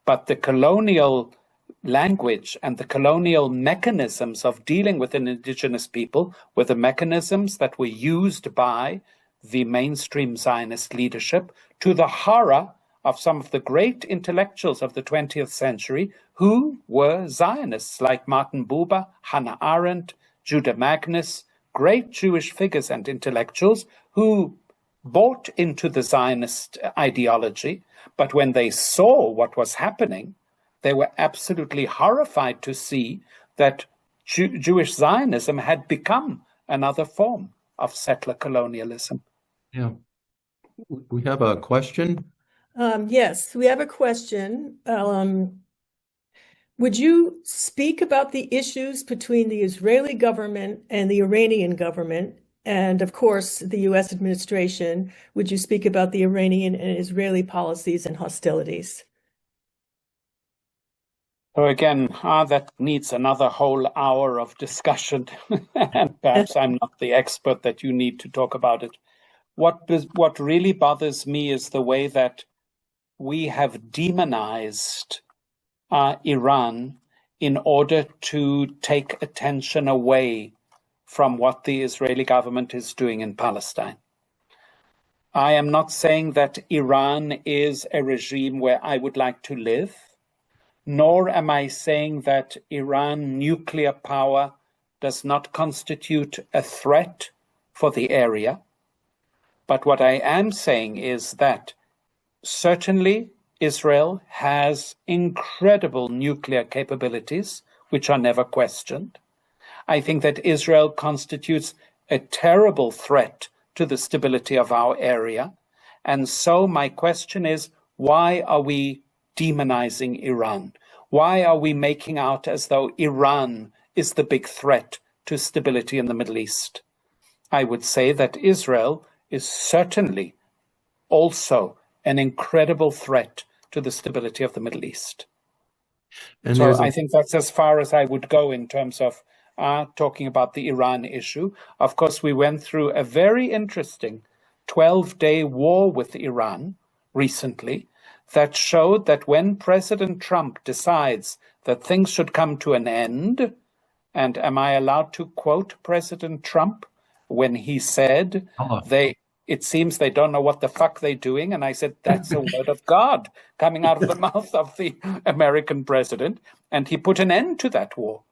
but the colonial language and the colonial mechanisms of dealing with an indigenous people were the mechanisms that were used by the mainstream Zionist leadership, to the horror of some of the great intellectuals of the 20th century who were Zionists, like Martin Buber, Hannah Arendt, Judah Magnus, great Jewish figures and intellectuals who bought into the Zionist ideology, but when they saw what was happening, they were absolutely horrified to see that Jewish Zionism had become another form of settler colonialism. Yeah. We have a question. Yes, we have a question. Would you speak about the issues between the Israeli government and the Iranian government? And of course, the US administration. Would you speak about the Iranian and Israeli policies and hostilities? So again, that needs another whole hour of discussion. And perhaps I'm not the expert that you need to talk about it. What really bothers me is the way that we have demonized Iran in order to take attention away from what the Israeli government is doing in Palestine. I am not saying that Iran is a regime where I would like to live, nor am I saying that Iran nuclear power does not constitute a threat for the area. But what I am saying is that certainly Israel has incredible nuclear capabilities, which are never questioned. I think that Israel constitutes a terrible threat to the stability of our area. And so my question is, why are we demonizing Iran? Why are we making out as though Iran is the big threat to stability in the Middle East. I would say that Israel is certainly also an incredible threat to the stability of the Middle East. And so I think that's as far as I would go in terms of talking about the Iran issue. Of course, we went through a very interesting 12-day war with Iran recently that showed that when President Trump decides that things should come to an end, and am I allowed to quote President Trump when he said, it seems they don't know what the fuck they're doing. And I said, that's a word of God coming out of the mouth of the American president. And he put an end to that war,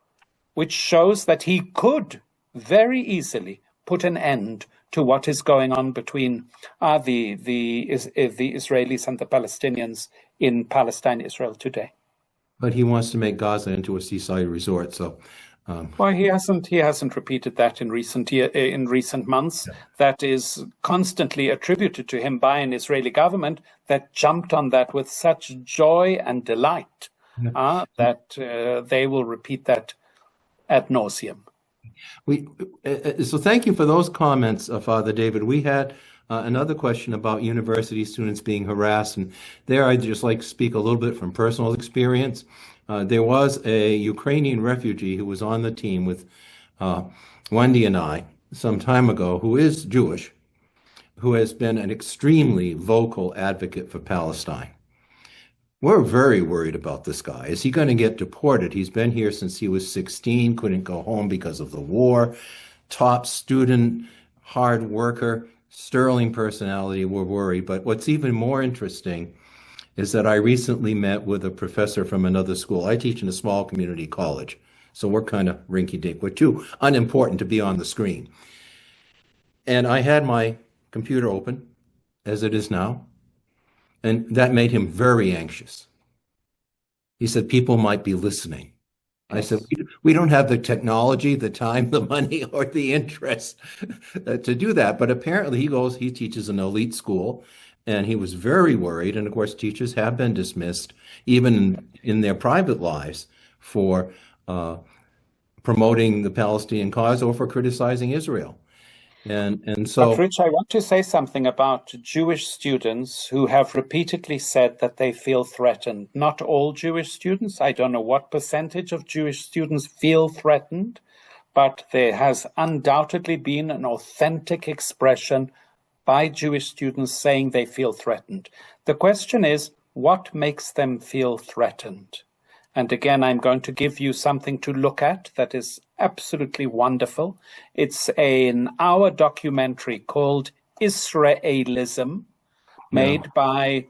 which shows that he could very easily put an end to what is going on between the Israelis and the Palestinians in Palestine, Israel today. But he wants to make Gaza into a seaside resort. So, well, he hasn't repeated that in recent months. Yeah. That is constantly attributed to him by an Israeli government that jumped on that with such joy and delight that they will repeat that ad nauseum. So thank you for those comments, Father David. We had another question about university students being harassed, and there I'd just like to speak a little bit from personal experience. There was a Ukrainian refugee who was on the team with Wendy and I some time ago, who is Jewish, who has been an extremely vocal advocate for Palestine. We're very worried about this guy. Is he going to get deported? He's been here since he was 16, couldn't go home because of the war. Top student, hard worker, sterling personality. We're worried. But what's even more interesting is that I recently met with a professor from another school. I teach in a small community college, so we're kind of rinky-dink. We're too unimportant to be on the screen. And I had my computer open, as it is now, and that made him very anxious. He said, people might be listening. I said, we don't have the technology, the time, the money, or the interest to do that. But apparently he teaches an elite school, and he was very worried. And of course, teachers have been dismissed, even in their private lives, for promoting the Palestinian cause or for criticizing Israel. And so, but Rich, I want to say something about Jewish students who have repeatedly said that they feel threatened. Not all Jewish students. I don't know what percentage of Jewish students feel threatened, but there has undoubtedly been an authentic expression by Jewish students saying they feel threatened. The question is, what makes them feel threatened? And again, I'm going to give you something to look at that is absolutely wonderful. It's an hour documentary called Israelism, made by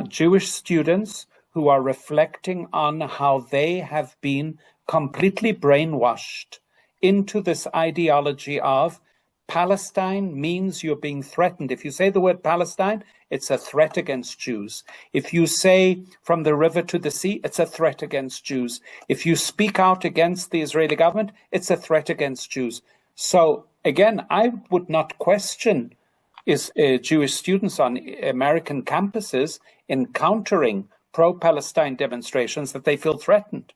Jewish students who are reflecting on how they have been completely brainwashed into this ideology of Palestine means you're being threatened. If you say the word Palestine, it's a threat against Jews. If you say from the river to the sea, it's a threat against Jews. If you speak out against the Israeli government, it's a threat against Jews. So again, I would not question Jewish students on American campuses encountering pro-Palestine demonstrations that they feel threatened.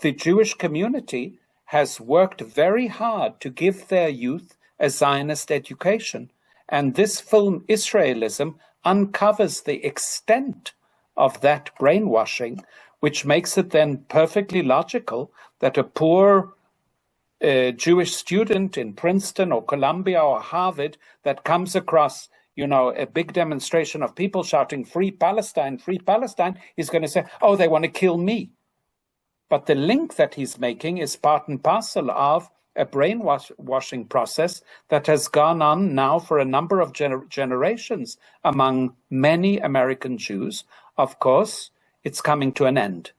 The Jewish community has worked very hard to give their youth a Zionist education. And this film, Israelism, uncovers the extent of that brainwashing, which makes it then perfectly logical that a poor Jewish student in Princeton or Columbia or Harvard that comes across, a big demonstration of people shouting, free Palestine, is going to say, oh, they want to kill me. But the link that he's making is part and parcel of a brainwashing process that has gone on now for a number of generations among many American Jews. Of course, it's coming to an end.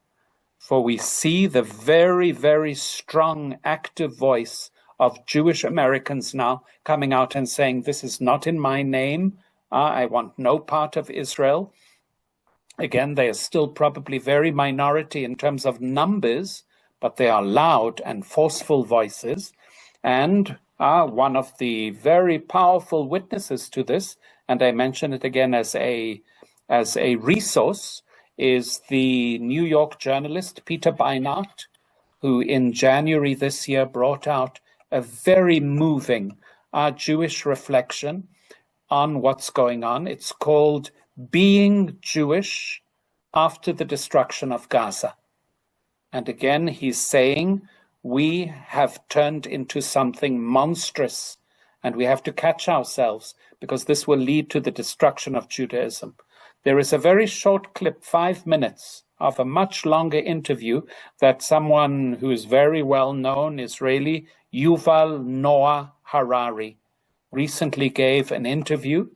For we see the very, very strong, active voice of Jewish Americans now coming out and saying, this is not in my name. I want no part of Israel. Again, they are still probably very minority in terms of numbers, but they are loud and forceful voices. And one of the very powerful witnesses to this, and I mention it again as a resource, is the New York journalist Peter Beinart, who in January this year brought out a very moving Jewish reflection on what's going on. It's called Being Jewish After the Destruction of Gaza. And again, he's saying we have turned into something monstrous and we have to catch ourselves because this will lead to the destruction of Judaism. There is a very short clip, 5 minutes, of a much longer interview that someone who is very well known, Israeli, Yuval Noah Harari, recently gave an interview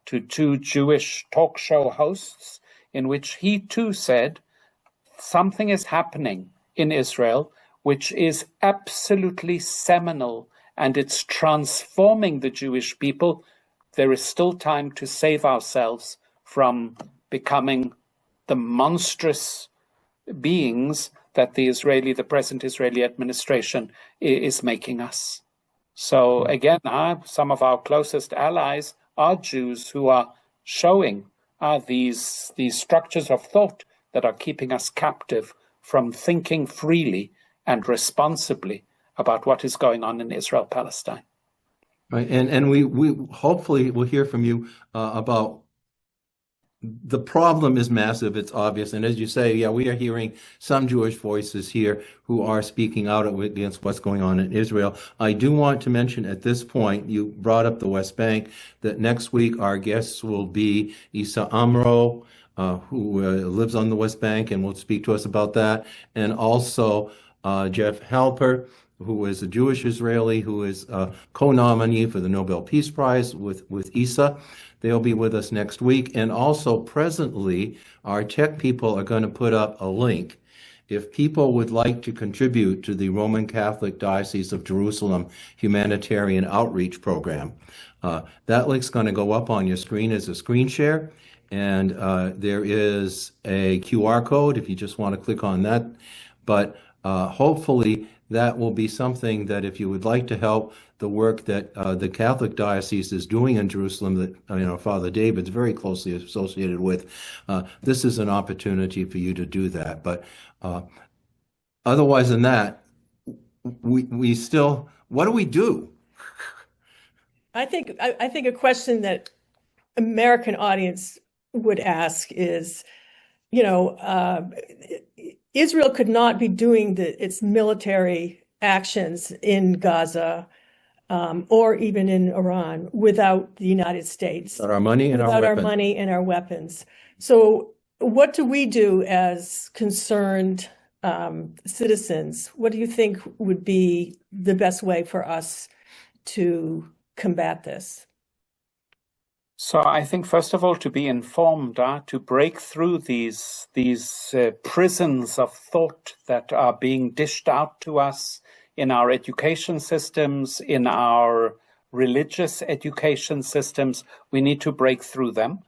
to 2 Jewish talk show hosts in which he too said something is happening in Israel which is absolutely seminal and it's transforming the Jewish people. There is still time to save ourselves from becoming the monstrous beings that the present Israeli administration is making us. So again, some of our closest allies are Jews who are showing these structures of thought that are keeping us captive from thinking freely and responsibly about what is going on in Israel-Palestine. Right, and we hopefully will hear from you about the problem is massive, it's obvious, and as you say, yeah, we are hearing some Jewish voices here who are speaking out against what's going on in Israel. I do want to mention at this point, you brought up the West Bank, that next week our guests will be Issa Amro, who lives on the West Bank and will speak to us about that, and also Jeff Halper, who is a Jewish Israeli, who is a co-nominee for the Nobel Peace Prize with Issa. They'll be with us next week. And also presently, our tech people are going to put up a link. If people would like to contribute to the Roman Catholic Diocese of Jerusalem Humanitarian Outreach Program, that link's going to go up on your screen as a screen share. And there is a QR code if you just want to click on that. But hopefully that will be something that if you would like to help the work that the Catholic Diocese is doing in Jerusalem that Father David's very closely associated with, this is an opportunity for you to do that. But otherwise than that, we still, what do we do? I think a question that American audience would ask is, Israel could not be doing its military actions in Gaza or even in Iran without the United States. Without our money and our money and our weapons. So what do we do as concerned citizens? What do you think would be the best way for us to combat this? So I think, first of all, to be informed, to break through these prisons of thought that are being dished out to us in our education systems, in our religious education systems, we need to break through them.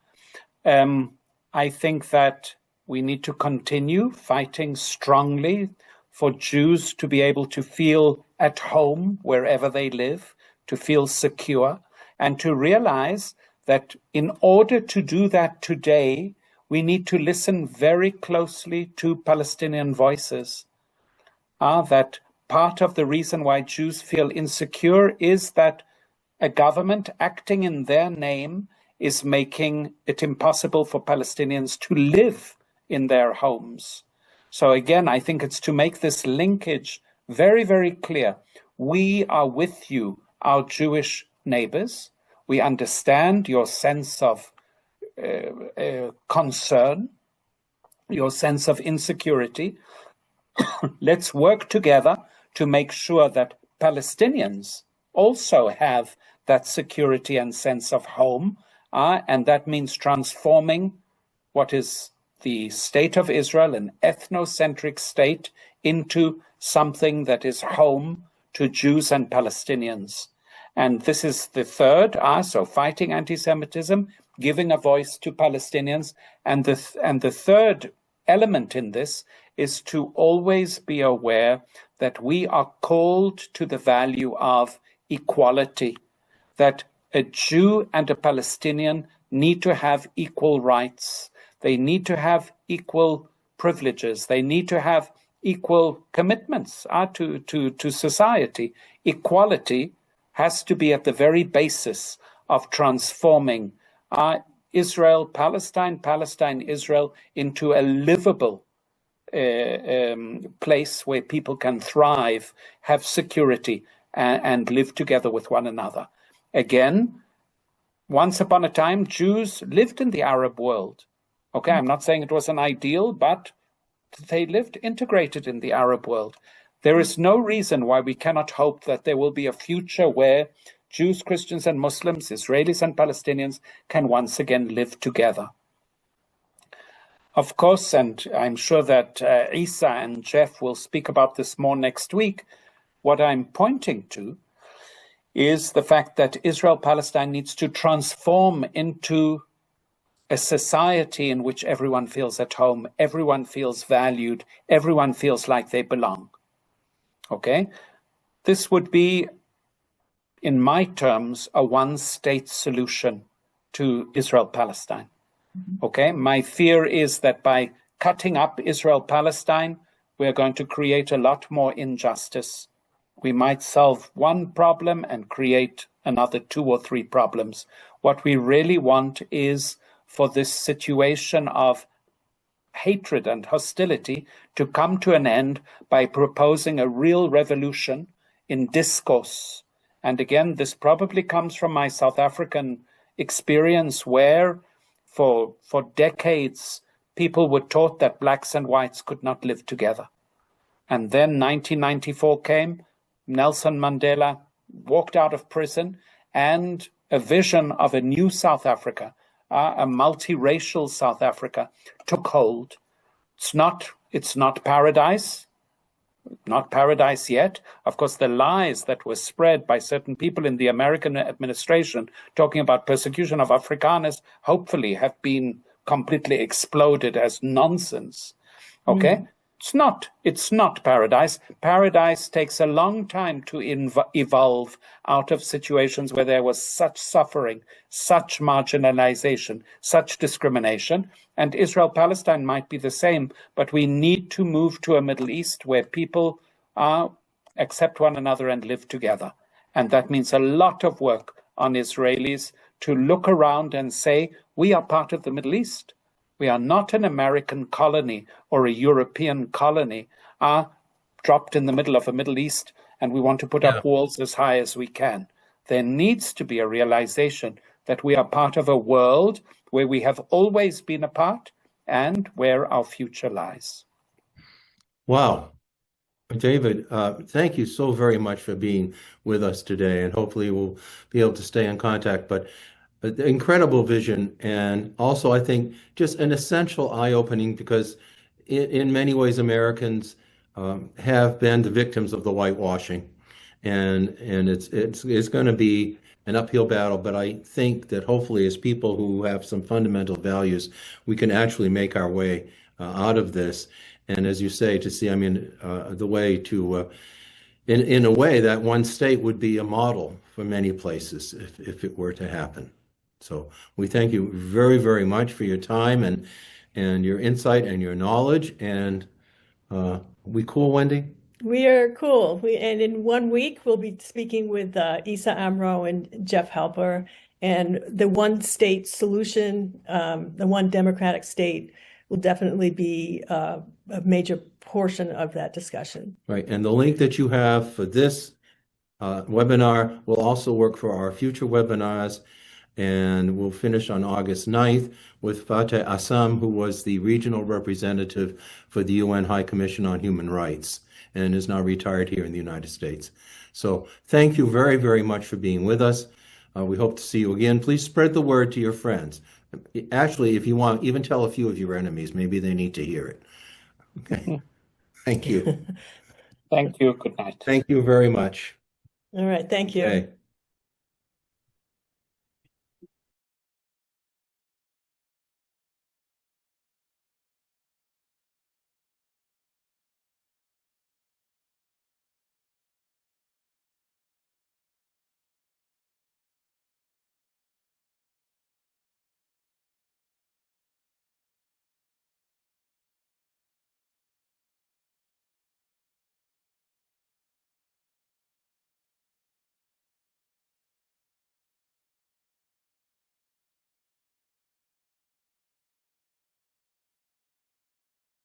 I think that we need to continue fighting strongly for Jews to be able to feel at home wherever they live, to feel secure, and to realize that in order to do that today, we need to listen very closely to Palestinian voices. That part of the reason why Jews feel insecure is that a government acting in their name is making it impossible for Palestinians to live in their homes. So again, I think it's to make this linkage very, very clear. We are with you, our Jewish neighbors. We understand your sense of concern, your sense of insecurity. Let's work together to make sure that Palestinians also have that security and sense of home. And that means transforming what is the state of Israel, an ethnocentric state, into something that is home to Jews and Palestinians. And this is the third, so fighting anti-Semitism, giving a voice to Palestinians. And the third element in this is to always be aware that we are called to the value of equality, that a Jew and a Palestinian need to have equal rights. They need to have equal privileges. They need to have equal commitments to society. Equality has to be at the very basis of transforming Israel, Palestine, Palestine, Israel into a livable place where people can thrive, have security, and live together with one another. Again, once upon a time, Jews lived in the Arab world. Okay, I'm not saying it was an ideal, but they lived integrated in the Arab world. There is no reason why we cannot hope that there will be a future where Jews, Christians, and Muslims, Israelis and Palestinians can once again live together. Of course, and I'm sure that Isa and Jeff will speak about this more next week, what I'm pointing to is the fact that Israel-Palestine needs to transform into a society in which everyone feels at home, everyone feels valued, everyone feels like they belong. Okay? This would be, in my terms, a one-state solution to Israel-Palestine. Okay? My fear is that by cutting up Israel-Palestine, we're going to create a lot more injustice. We might solve one problem and create another 2 or 3 problems. What we really want is for this situation of hatred and hostility to come to an end by proposing a real revolution in discourse. And again, this probably comes from my South African experience, where for decades people were taught that blacks and whites could not live together. And then 1994 came, Nelson Mandela walked out of prison, and a vision of a new South Africa, a multiracial South Africa, took hold. It's not paradise, not paradise yet. Of course, the lies that were spread by certain people in the American administration talking about persecution of Afrikaners hopefully have been completely exploded as nonsense. Okay? It's not paradise. Paradise takes a long time to evolve out of situations where there was such suffering, such marginalization, such discrimination. And Israel-Palestine might be the same, but we need to move to a Middle East where people accept one another and live together. And that means a lot of work on Israelis to look around and say, we are part of the Middle East. We are not an American colony or a European colony dropped in the middle of a Middle East, and we want to put up walls as high as we can. There needs to be a realization that we are part of a world where we have always been a part and where our future lies. Wow. David, thank you so very much for being with us today, and hopefully we'll be able to stay in contact. But incredible vision, and also I think just an essential eye-opening, because in many ways Americans have been the victims of the whitewashing, and it's going to be an uphill battle. But I think that hopefully, as people who have some fundamental values, we can actually make our way out of this. And as you say, to see, the way to, in a way, that one state would be a model for many places if it were to happen. So we thank you very, very much for your time and your insight and your knowledge. And we cool, Wendy? We are cool. And in 1 week, we'll be speaking with Isa Amro and Jeff Halper, and the one state solution, the one democratic state, will definitely be a major portion of that discussion. Right. And the link that you have for this webinar will also work for our future webinars. And we'll finish on August 9th with Fateh Assam, who was the regional representative for the UN High Commission on Human Rights and is now retired here in the United States. So thank you very, very much for being with us. We hope to see you again. Please spread the word to your friends. Actually, if you want, even tell a few of your enemies. Maybe they need to hear it. Okay. Thank you. Thank you. Good night. Thank you very much. All right. Thank you. Okay.